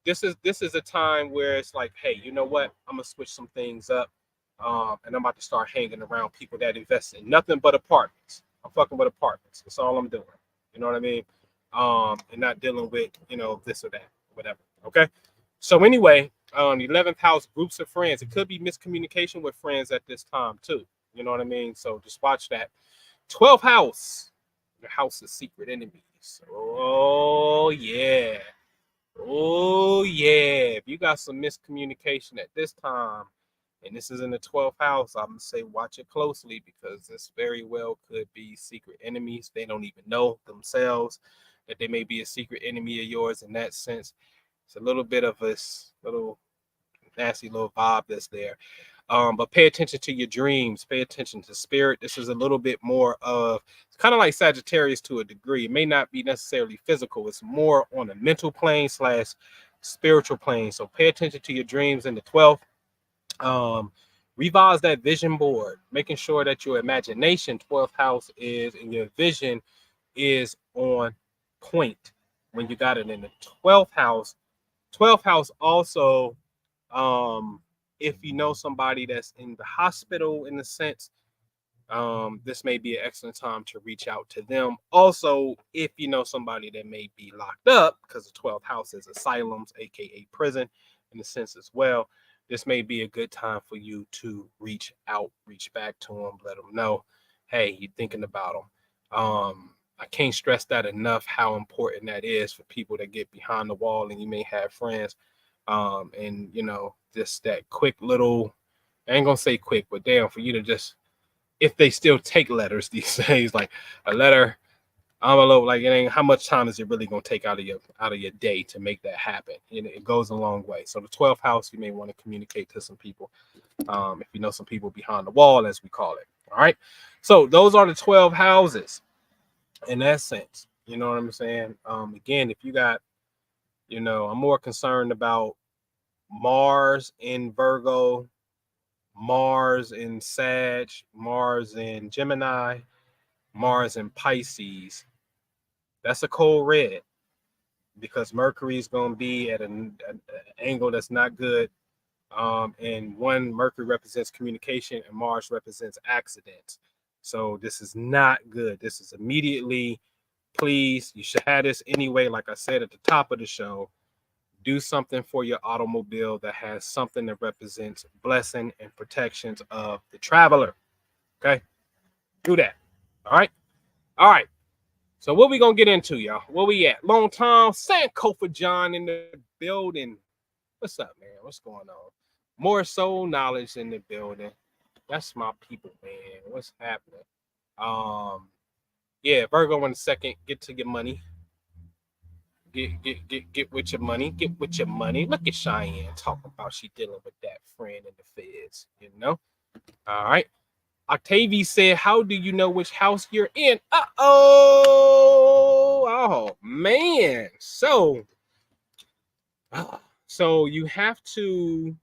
this is a time where it's like, hey, you know what? I'm gonna switch some things up. And I'm about to start hanging around people that invest in nothing but apartments. I'm fucking with apartments. That's all I'm doing. You know what I mean? And not dealing with, this or that, whatever. Okay. So anyway, the 11th house, groups of friends. It could be miscommunication with friends at this time too. You know what I mean? So just watch that. 12th house, the house of secret enemies. Oh yeah. Oh yeah. If you got some miscommunication at this time, and this is in the 12th house, I'm going to say watch it closely, because this very well could be secret enemies. They don't even know themselves that they may be a secret enemy of yours in that sense. It's a little bit of a little nasty little vibe that's there. But pay attention to your dreams, pay attention to spirit. This is a little bit more of, it's kind of like Sagittarius to a degree. It may not be necessarily physical, it's more on a mental plane / spiritual plane. So pay attention to your dreams in the 12th. Revise that vision board, making sure that your imagination, 12th house, is, and your vision is on point when you got it in the 12th house. 12th house also, if you know somebody that's in the hospital, in a sense, this may be an excellent time to reach out to them. Also, if you know somebody that may be locked up, because the 12th house is asylums, aka prison, in a sense as well, this may be a good time for you to reach out, reach back to them, let them know, hey, you're thinking about them. I can't stress that enough, how important that is for people that get behind the wall, and you may have friends, and you know, just that quick little, I ain't gonna say quick, but damn, for you to just, if they still take letters these days, like a letter, I'm a little like, it ain't, how much time is it really gonna take out of your day to make that happen? And it goes a long way. So the 12th house, you may want to communicate to some people, if you know some people behind the wall, as we call it. All right. So those are the 12 houses in that sense. You know what I'm saying? Again, if you got, you know, I'm more concerned about Mars in Virgo, Mars in Sag, Mars in Gemini, Mars in Pisces. That's a cold red, because Mercury is going to be at an angle that's not good. And one, Mercury represents communication and Mars represents accidents. So this is not good. This is immediately, please, you should have this anyway. Like I said at the top of the show, do something for your automobile that has something that represents blessing and protections of the traveler. Okay, do that. All right. All right. So what we gonna get into, y'all? Where we at? Long time Sankofa John in the building. What's up, man? What's going on? More soul knowledge in the building. That's my people, man. What's happening? Yeah, Virgo in a second. Get to your money. Get with your money. Get with your money. Look at Cheyenne talking about she dealing with that friend in the feds. You know. All right. Octavie said, how do you know which house you're in? Oh man. So you have to,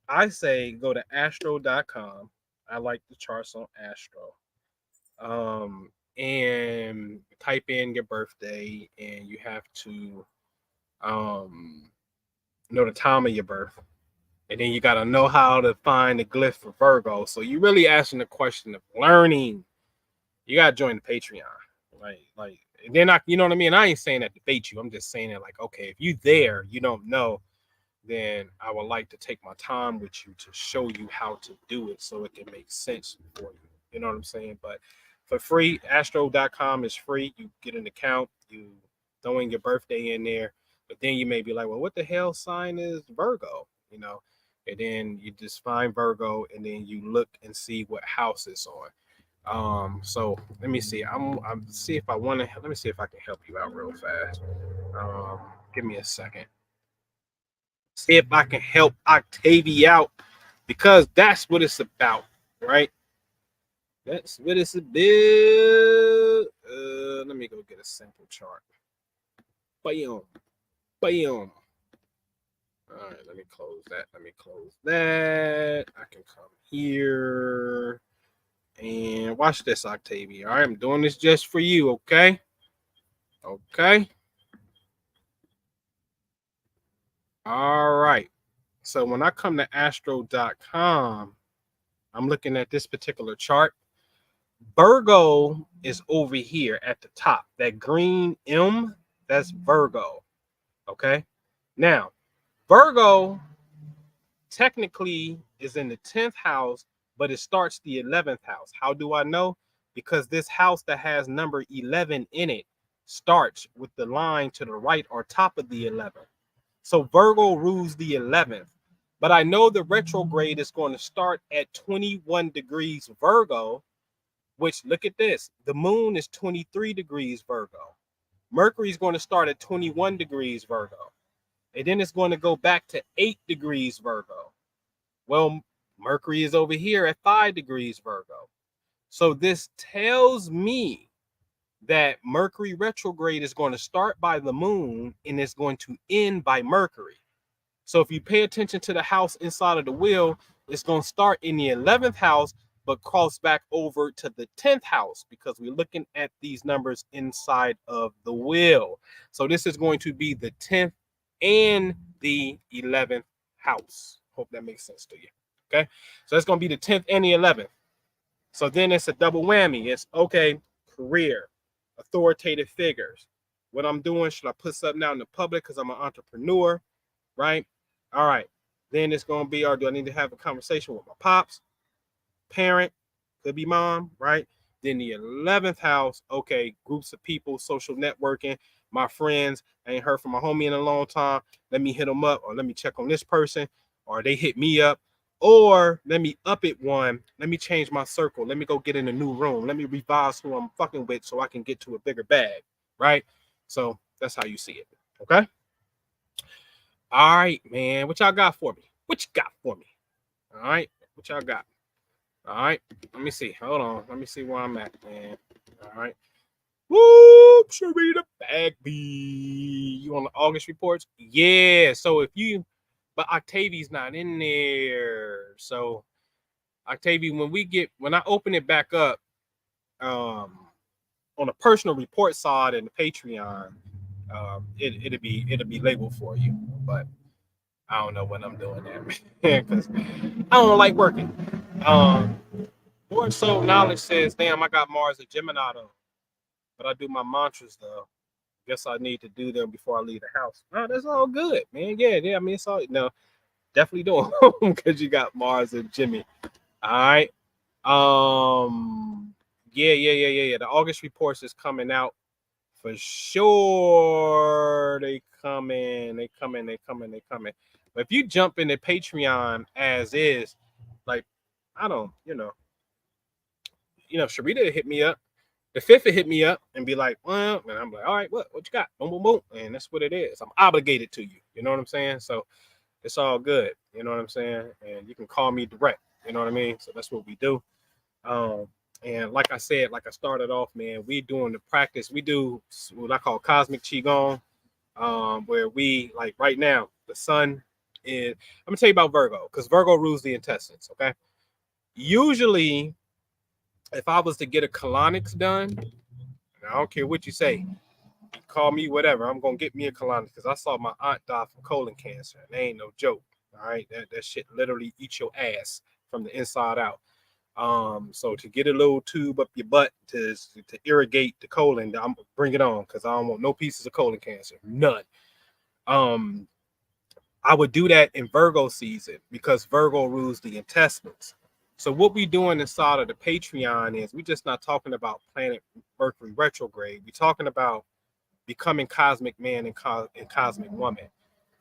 I say, go to astro.com. I like the charts on Astro. And type in your birthday, and you have to know the time of your birth. And then you got to know how to find the glyph for Virgo. So you're really asking the question of learning. You got to join the Patreon. Like, and then you know what I mean? I ain't saying that to bait you. I'm just saying that, like, okay, if you there, you don't know, then I would like to take my time with you to show you how to do it so it can make sense for you. You know what I'm saying? But for free, astro.com is free. You get an account, you throw in your birthday in there, but then you may be like, well, what the hell sign is Virgo? You know, and then you just find Virgo, and then you look and see what house it's on. So let me see. I'm see if I want to. Let me see if I can help you out real fast. Give me a second. See if I can help Octavie out, because that's what it's about, right? That's what it's about. Let me go get a sample chart. Bam, bam. All right, let me close that. Let me close that. I can come here and watch this, Octavie. All right, I'm doing this just for you, okay? Okay. All right. So when I come to astro.com, I'm looking at this particular chart. Virgo is over here at the top. That green M, that's Virgo. Okay. Now, Virgo technically is in the 10th house, but it starts the 11th house. How do I know? Because this house that has number 11 in it starts with the line to the right or top of the 11th. So Virgo rules the 11th. But I know the retrograde is going to start at 21 degrees Virgo, which, look at this. The moon is 23 degrees Virgo. Mercury is going to start at 21 degrees Virgo. And then it's going to go back to 8 degrees Virgo. Well, Mercury is over here at 5 degrees Virgo. So this tells me that Mercury retrograde is going to start by the moon and it's going to end by Mercury. So if you pay attention to the house inside of the wheel, it's going to start in the 11th house, but cross back over to the 10th house because we're looking at these numbers inside of the wheel. So this is going to be the 10th and the 11th house. Hope that makes sense to you. Okay. So it's going to be the 10th and the 11th. So then it's a double whammy. It's okay, career, authoritative figures. What I'm doing, should I put something out in the public because I'm an entrepreneur, right? All right. Then it's going to be, or do I need to have a conversation with my pops, parent, could be mom, right? Then the 11th house, okay, groups of people, social networking, my friends, I ain't heard from my homie in a long time. Let me hit them up, or let me check on this person, or they hit me up. Or let me up it one. Let me change my circle. Let me go get in a new room. Let me revise who I'm fucking with so I can get to a bigger bag, right? So that's how you see it, okay? All right, man. What y'all got for me? What you got for me? All right, what y'all got? All right, let me see. Hold on. Let me see where I'm at, man. All right. Whoop, Sharita Bagby. You on the August reports? Yeah. So if you, but Octavie's not in there. So Octavie, when I open it back up, on a personal report side and the Patreon, it'll be labeled for you. But I don't know when I'm doing that because I don't like working. More so knowledge says, damn, I got Mars and Gemini though, but I do my mantras though. Guess I need to do them before I leave the house. No, that's all good, man. Yeah. I mean, it's all definitely doing because you got Mars and Jimmy. All right. Yeah. The August reports is coming out for sure. They coming. But if you jump into Patreon as is, like, I don't, Sharita hit me up. The 5th would hit me up and be like, well, and I'm like, all right, what you got? Boom, boom, boom. And that's what it is. I'm obligated to you. You know what I'm saying? So it's all good. You know what I'm saying? And you can call me direct. You know what I mean? So that's what we do. And like I said, like I started off, man, we doing the practice. We do what I call cosmic qigong, where we, like right now, the sun is, I'm gonna tell you about Virgo, because Virgo rules the intestines. Okay. Usually, if I was to get a colonics done, and I don't care what you say, you call me whatever, I'm gonna get me a colonics because I saw my aunt die from colon cancer. And they ain't no joke. All right, that shit literally eats your ass from the inside out. So to get a little tube up your butt to irrigate the colon, I'm bring it on because I don't want no pieces of colon cancer, none. I would do that in Virgo season because Virgo rules the intestines. So what we doing inside of the Patreon is we just not talking about planet Mercury retrograde. We're talking about becoming cosmic man and cosmic woman.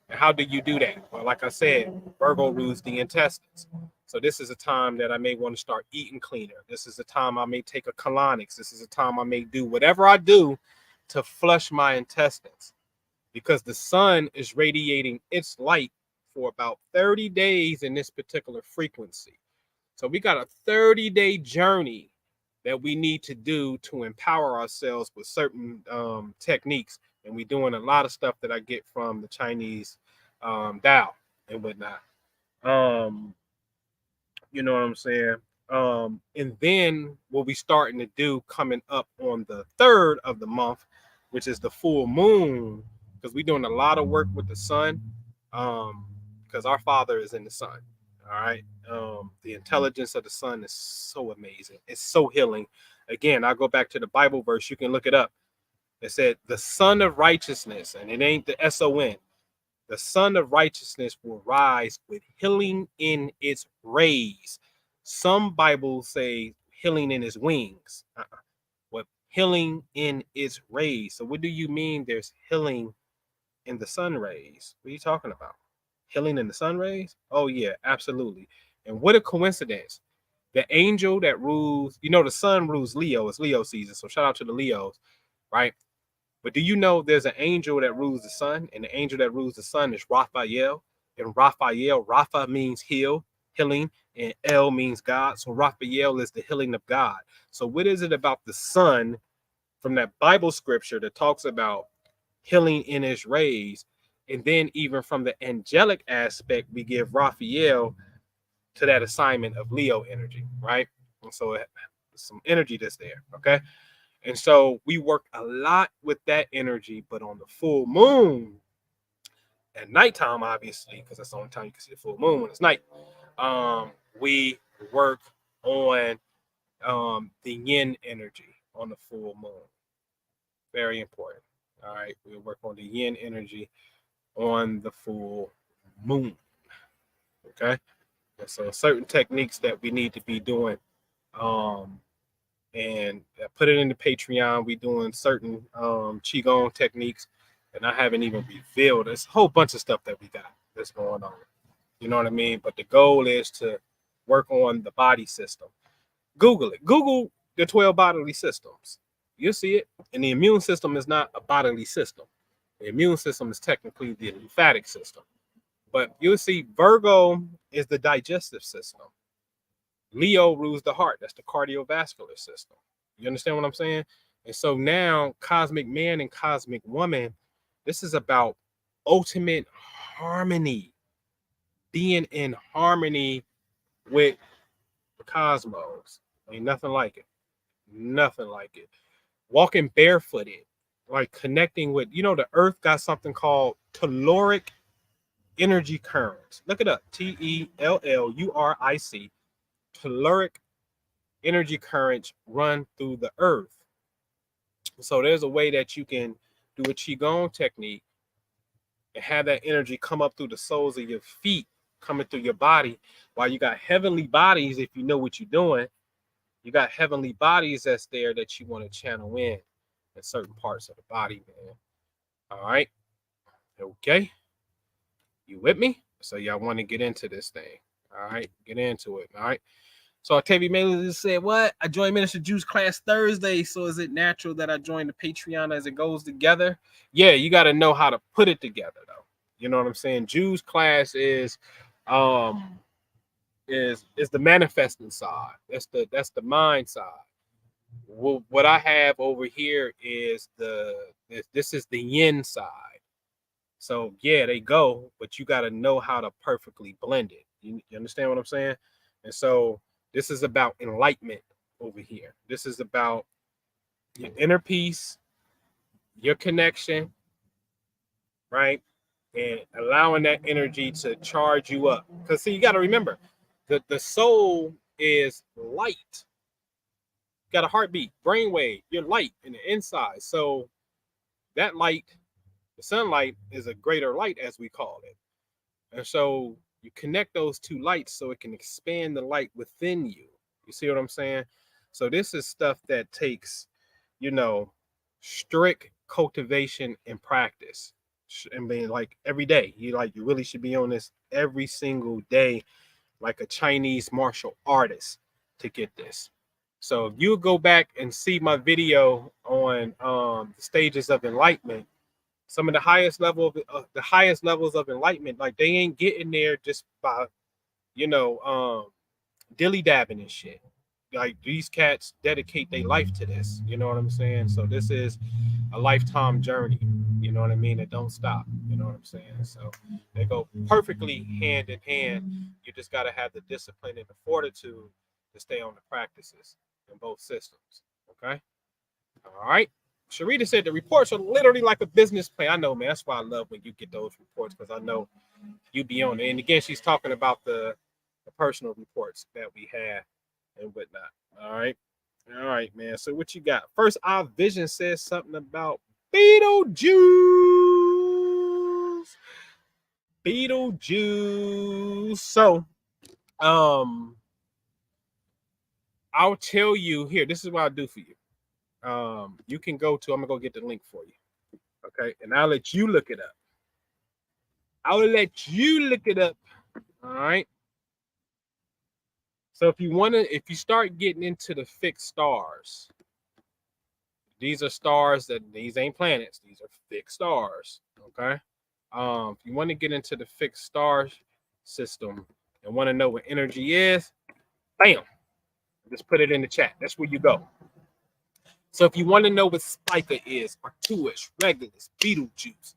And how do you do that? Well, like I said, Virgo rules the intestines. So this is a time that I may want to start eating cleaner. This is a time I may take a colonics. This is a time I may do whatever I do to flush my intestines, because the sun is radiating its light for about 30 days in this particular frequency. So we got a 30-day journey that we need to do to empower ourselves with certain techniques. And we're doing a lot of stuff that I get from the Chinese Tao and whatnot. You know what I'm saying? And then what we starting to do coming up on the 3rd of the month, which is the full moon, because we're doing a lot of work with the sun, because our father is in the sun. All right. The intelligence of the sun is so amazing. It's so healing. Again, I'll go back to the Bible verse. You can look it up. It said the sun of righteousness, and it ain't the S-O-N. The sun of righteousness will rise with healing in its rays. Some Bibles say healing in his wings. With healing in its rays. So what do you mean there's healing in the sun rays? What are you talking about? Healing in the sun rays? Oh yeah, absolutely. And what a coincidence. The angel that rules, the sun rules Leo. It's Leo season. So shout out to the Leos, right? But do you know there's an angel that rules the sun, and the angel that rules the sun is Raphael. And Raphael, Rapha means heal, healing, and El means God. So Raphael is the healing of God. So what is it about the sun from that Bible scripture that talks about healing in its rays? And then even from the angelic aspect, we give Raphael to that assignment of Leo energy, right? And so some energy that's there, okay? And so we work a lot with that energy, but on the full moon at nighttime, obviously, because that's the only time you can see the full moon when it's night. We work on the yin energy on the full moon. Very important. All right, we work on the yin energy on the full moon. Okay, and so certain techniques that we need to be doing. And I put it in the Patreon. We doing certain qigong techniques, and I haven't even revealed. There's a whole bunch of stuff that we got that's going on. You know what I mean? But the goal is to work on the body system. Google it. Google the 12 bodily systems. You'll see it. And the immune system is not a bodily system. The immune system is technically the lymphatic system. But you'll see Virgo is the digestive system. Leo rules the heart. That's the cardiovascular system. You understand what I'm saying? And so now, cosmic man and cosmic woman, this is about ultimate harmony, being in harmony with the cosmos. Ain't nothing like it. Nothing like it. Walking barefooted, like connecting with, the earth got something called telluric energy currents. Look it up. Telluric. Telluric energy currents run through the earth. So there's a way that you can do a qigong technique and have that energy come up through the soles of your feet, coming through your body, while you got heavenly bodies. If you know what you're doing, you got heavenly bodies that's there that you want to channel in certain parts of the body, man. All right. Okay. You with me? So y'all want to get into this thing. All right. Get into it. All right. So Octavia Mailer just said, what? I joined Minister Juice class Thursday. So is it natural that I join the Patreon as it goes together? Yeah, you got to know how to put it together, though. You know what I'm saying? Juice class is the manifesting side. That's the mind side. Well, what I have over here is this is the yin side. So yeah, they go, but you got to know how to perfectly blend it. You understand what I'm saying? And so this is about enlightenment over here. This is about your inner peace, your connection, right? And allowing that energy to charge you up. Because see, you got to remember that the soul is light. You got a heartbeat, brainwave, you're light in the inside. So that light, the sunlight, is a greater light, as we call it. And so you connect those two lights so it can expand the light within you. You see what I'm saying? So this is stuff that takes, strict cultivation and practice. And being like every day, you really should be on this every single day, like a Chinese martial artist to get this. So if you go back and see my video on the stages of enlightenment, some of the highest levels of enlightenment, like they ain't getting there just by, dilly dabbing and shit. Like these cats dedicate their life to this. You know what I'm saying? So this is a lifetime journey. You know what I mean? It don't stop. You know what I'm saying? So they go perfectly hand in hand. You just got to have the discipline and the fortitude to stay on the practices in both systems. Okay. All right. Sharita said the reports are literally like a business plan. I know, man. That's why I love when you get those reports, because I know you be on it. And again, she's talking about the personal reports that we have and whatnot. All right, man. So what you got? First, our vision says something about Beetlejuice. So, I'll tell you here. This is what I'll do for you. You can go to. I'm gonna go get the link for you. Okay, and I'll let you look it up. All right. So if you start getting into the fixed stars, these are stars these ain't planets. These are fixed stars. Okay. If you want to get into the fixed star system and want to know what energy is, bam, just put it in the chat. That's where you go. So if you want to know what Spica is, Arcturus, Regulus, Betelgeuse,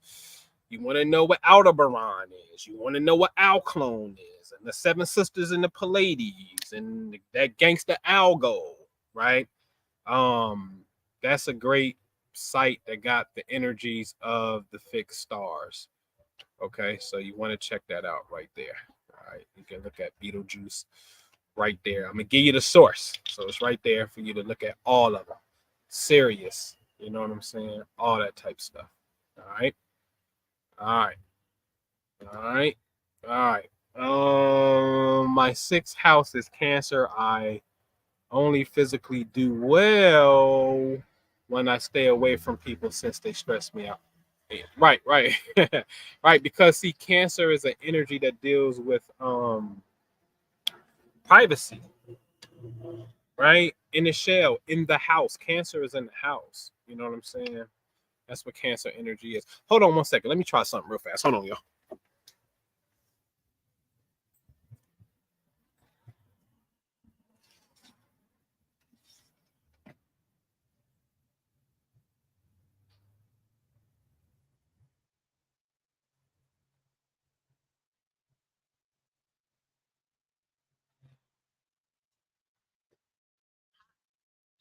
you want to know what Aldebaran is, you want to know what Alclone is, and the Seven Sisters and the Pleiades, and that gangster Algo, right? That's a great site that got the energies of the fixed stars. Okay, so you want to check that out right there. All right, you can look at Betelgeuse right there. I'm gonna give you the source, so it's right there for you to look at all of them. Sirius, you know what I'm saying? All that type stuff. All right, all right, all right, all right. My sixth house is Cancer. I only physically do well when I stay away from people since they stress me out. Yeah, right, right, right. Because see, Cancer is an energy that deals with privacy, right? In the shell, in the house. Cancer is in the house. You know what I'm saying? That's what Cancer energy is. Hold on 1 second. Let me try something real fast. Hold on, y'all.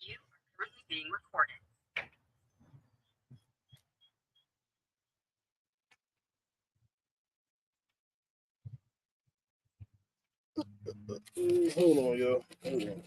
You are currently being recorded. Hold on, y'all. Hold on.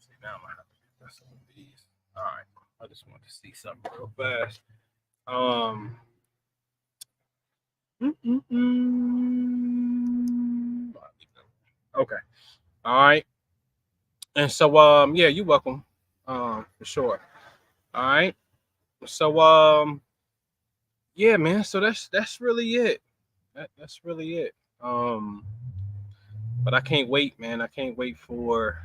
See, now I'm gonna have to get some of these. All right. I just want to see something real fast. Um. Okay. All right. And so, yeah, you're welcome. For sure. All right. So, yeah, man. So that's really it. That's really it. Um, but I can't wait, man. I can't wait for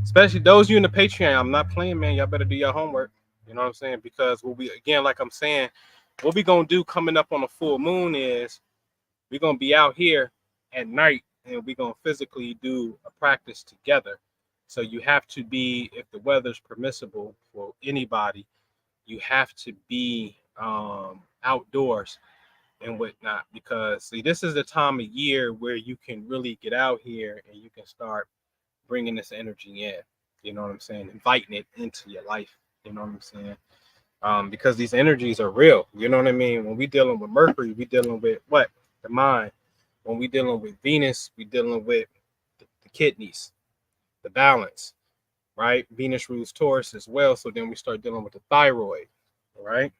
especially those of you in the Patreon. I'm not playing, man. Y'all better do your homework. You know what I'm saying? Because what we again, like I'm saying, what we gonna do coming up on a full moon is we're gonna be out here at night and we're gonna physically do a practice together. So you have to be, if the weather's permissible for anybody, you have to be outdoors and whatnot, because see, this is the time of year where you can really get out here and you can start bringing this energy in. You know what I'm saying? Inviting it into your life. You know what I'm saying? Because these energies are real. You know what I mean? When we dealing with Mercury, we dealing with what? The mind. When we dealing with Venus, we dealing with the kidneys, the balance, right? Venus rules Taurus as well. So then we start dealing with the thyroid, right?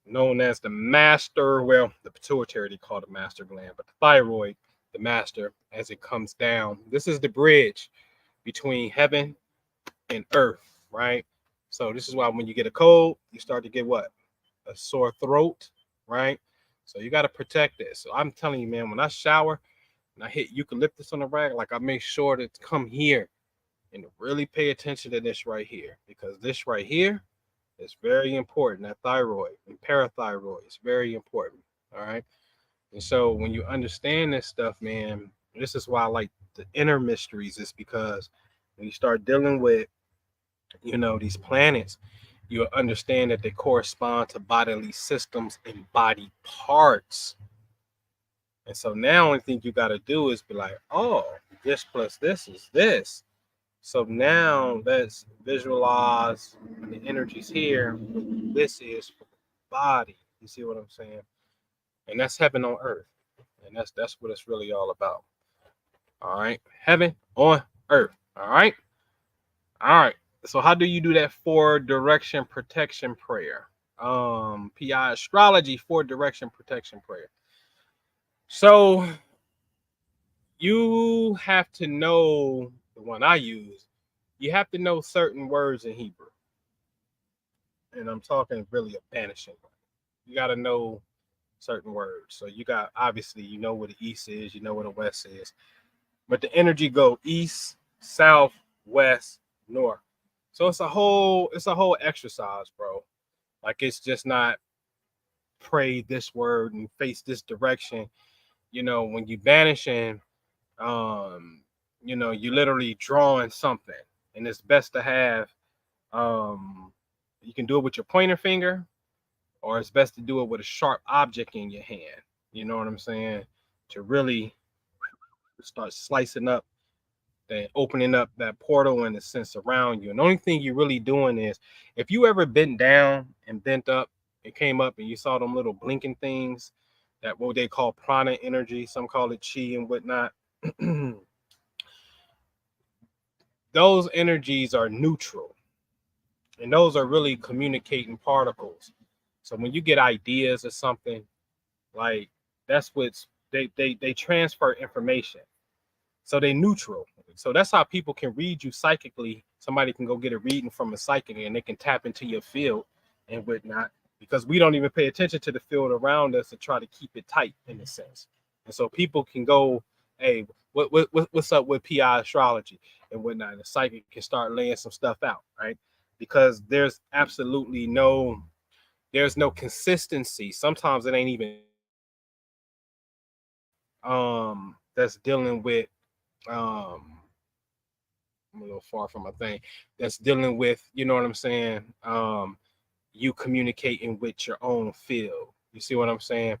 Known as the master, well, the pituitary they call the master gland, but the thyroid, the master, as it comes down. This is the bridge between heaven and earth, right? So this is why when you get a cold, you start to get what? A sore throat, right? So you got to protect this. So I'm telling you, man, when I shower and I hit eucalyptus on the rag, like I make sure to come here and really pay attention to this right here, because this right here is very important. That thyroid and parathyroid is very important. All right. And so when you understand this stuff, man, this is why I like the inner mysteries, is because when you start dealing with, these planets, you understand that they correspond to bodily systems and body parts. And so now only thing you got to do is be like, oh, this plus this is this. So now let's visualize the energies here. This is for the body. You see what I'm saying? And that's heaven on earth. And that's what it's really all about. All right. Heaven on earth. All right. All right. So how do you do that for direction protection prayer? PI astrology for direction protection prayer. So you have to know the one I use. You have to know certain words in Hebrew. And I'm talking really a banishing. You got to know certain words. So you got obviously you know what the east is, you know what the west is. But the energy go east, south, west, north. So it's a whole exercise, bro. Like it's just not pray this word and face this direction. When you banishing, um, you literally drawing something. And it's best to have you can do it with your pointer finger, or it's best to do it with a sharp object in your hand. You know what I'm saying? To really start slicing up and opening up that portal in a sense around you. And the only thing you're really doing is if you ever bent down and bent up and came up and you saw them little blinking things, that what they call prana energy, some call it chi and whatnot. Those energies are neutral, and those are really communicating particles. So when you get ideas or something, like that's what's they transfer information. So they neutral. So that's how people can read you psychically. Somebody can go get a reading from a psychic and they can tap into your field and whatnot, because we don't even pay attention to the field around us and try to keep it tight in a sense. And so people can go, hey, what's up with PI astrology and whatnot? And the psychic can start laying some stuff out, right? Because there's no consistency. Sometimes it ain't even that's dealing with um I'm a little far from my thing. That's dealing with, you know what I'm saying? You communicating with your own field. You see what I'm saying?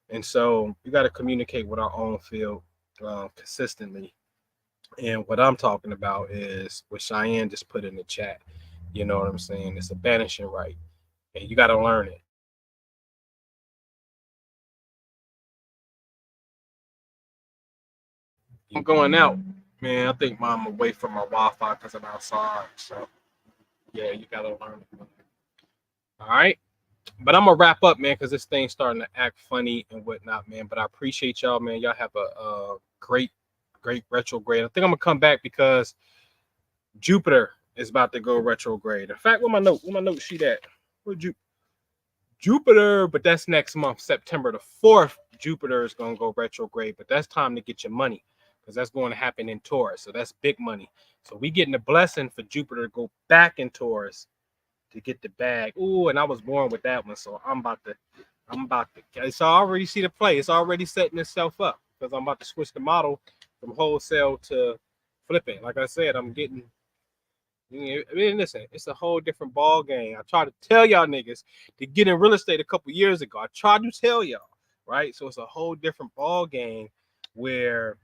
And so you got to communicate with our own field consistently. And what I'm talking about is what Cheyenne just put in the chat. You know what I'm saying? It's a banishing right, and you got to learn it. I'm going out, man. I think I'm away from my Wi-Fi because I'm outside. So yeah, you got to learn it. All right. But I'm gonna wrap up, man, because this thing's starting to act funny and whatnot, man. But I appreciate y'all, man. Y'all have a great, great retrograde. I think I'm gonna come back because Jupiter is about to go retrograde. In fact, where my note sheet at? Where Jupiter? But that's next month, September the 4th. Jupiter is gonna go retrograde, but that's time to get your money because that's going to happen in Taurus. So that's big money. So we getting a blessing for Jupiter to go back in Taurus to get the bag. Ooh, and I was born with that one, so I'm about to. So I already see the play. It's already setting itself up because I'm about to switch the model from wholesale to flipping. Like I said, I'm getting. I mean, listen, it's a whole different ball game. I tried to tell y'all niggas to get in real estate a couple years ago. I tried to tell y'all, right? So it's a whole different ball game where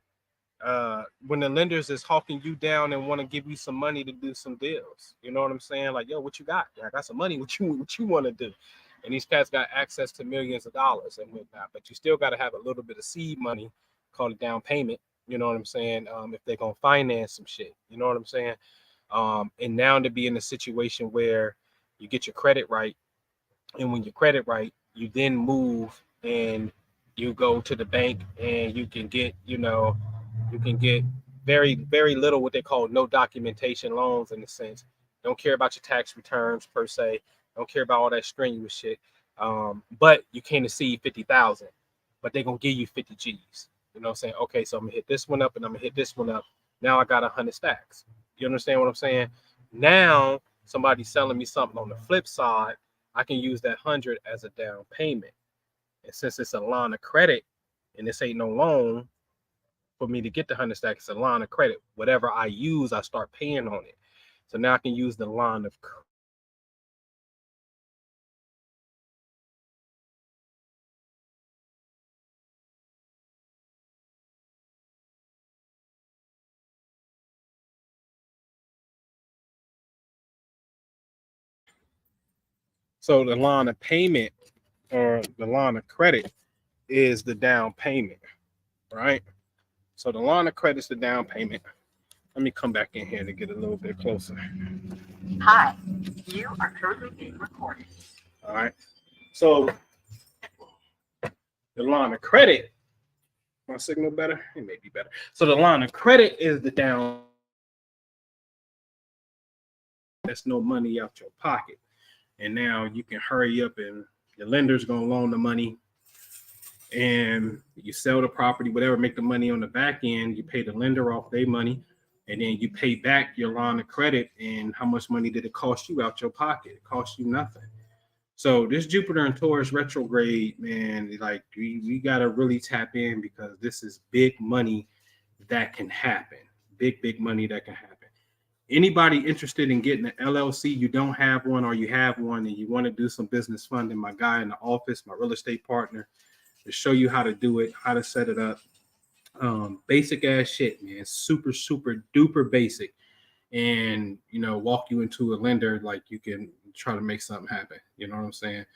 when the lenders is hawking you down and want to give you some money to do some deals. You know what I'm saying? Like, yo, what you got? Yeah, I got some money. What you want to do? And these cats got access to millions of dollars and whatnot, but you still got to have a little bit of seed money, called a down payment. You know what I'm saying? If they're gonna finance some shit, you know what I'm saying? And now to be in a situation where you get your credit right, and when your credit right, you then move and you go to the bank and you can get very, very little what they call no documentation loans in a sense. Don't care about your tax returns per se. Don't care about all that strenuous shit. But you can't exceed 50,000, but they're gonna give you 50 G's. You know what I'm saying? Okay, so I'm gonna hit this one up and I'm gonna hit this one up. Now I got 100 stacks. You understand what I'm saying? Now somebody's selling me something on the flip side. I can use that 100 as a down payment. And since it's a line of credit and this ain't no loan, for me to get the 100 stacks, it's a line of credit. Whatever I use, I start paying on it. So now I can use the line of So the line of payment or the line of credit is the down payment, right? So the line of credit is the down payment. Let me come back in here to get a little bit closer. Hi, you are currently being recorded. All right. So the line of credit, my signal better? It may be better. So the line of credit is the down. That's no money out your pocket. And now you can hurry up and your lender's going to loan the money and you sell the property, whatever, make the money on the back end. You pay the lender off their money and then you pay back your line of credit. And how much money did it cost you out your pocket? It cost you nothing. So this Jupiter and Taurus retrograde, man, like we got to really tap in because this is big money that can happen. Big money that can happen. Anybody interested in getting an LLC, you don't have one or you have one and you want to do some business funding, my guy in the office, my real estate partner, to show you how to do it, how to set it up. Basic ass shit, man. Super duper basic. And, you know, walk you into a lender like you can try to make something happen. You know what I'm saying?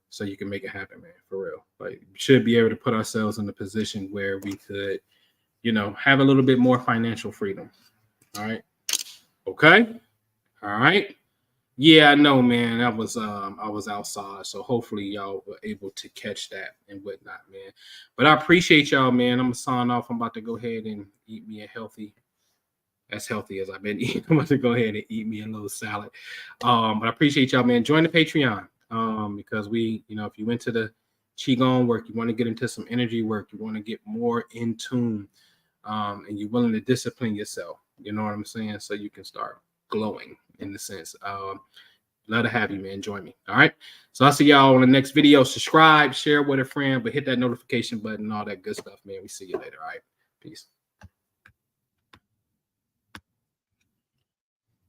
So you can make it happen, man, for real. Like, we should be able to put ourselves in a position where we could, you know, have a little bit more financial freedom. All right. Okay. All right. Yeah, I know, man. I was outside, so hopefully y'all were able to catch that and whatnot, man. But I appreciate y'all, man. I'm gonna sign off. I'm about to go ahead and eat me a healthy as I've been eating. I'm about to go ahead and eat me a little salad. But I appreciate y'all, man. Join the Patreon. Because we, you know, if you went to the Qigong work, you want to get into some energy work, you want to get more in tune, and you're willing to discipline yourself. You know what I'm saying? So you can start glowing in the sense. Love to have you, man. Join me. All right. So I'll see y'all on the next video. Subscribe, share with a friend, but hit that notification button, all that good stuff, man. We see you later. All right. Peace.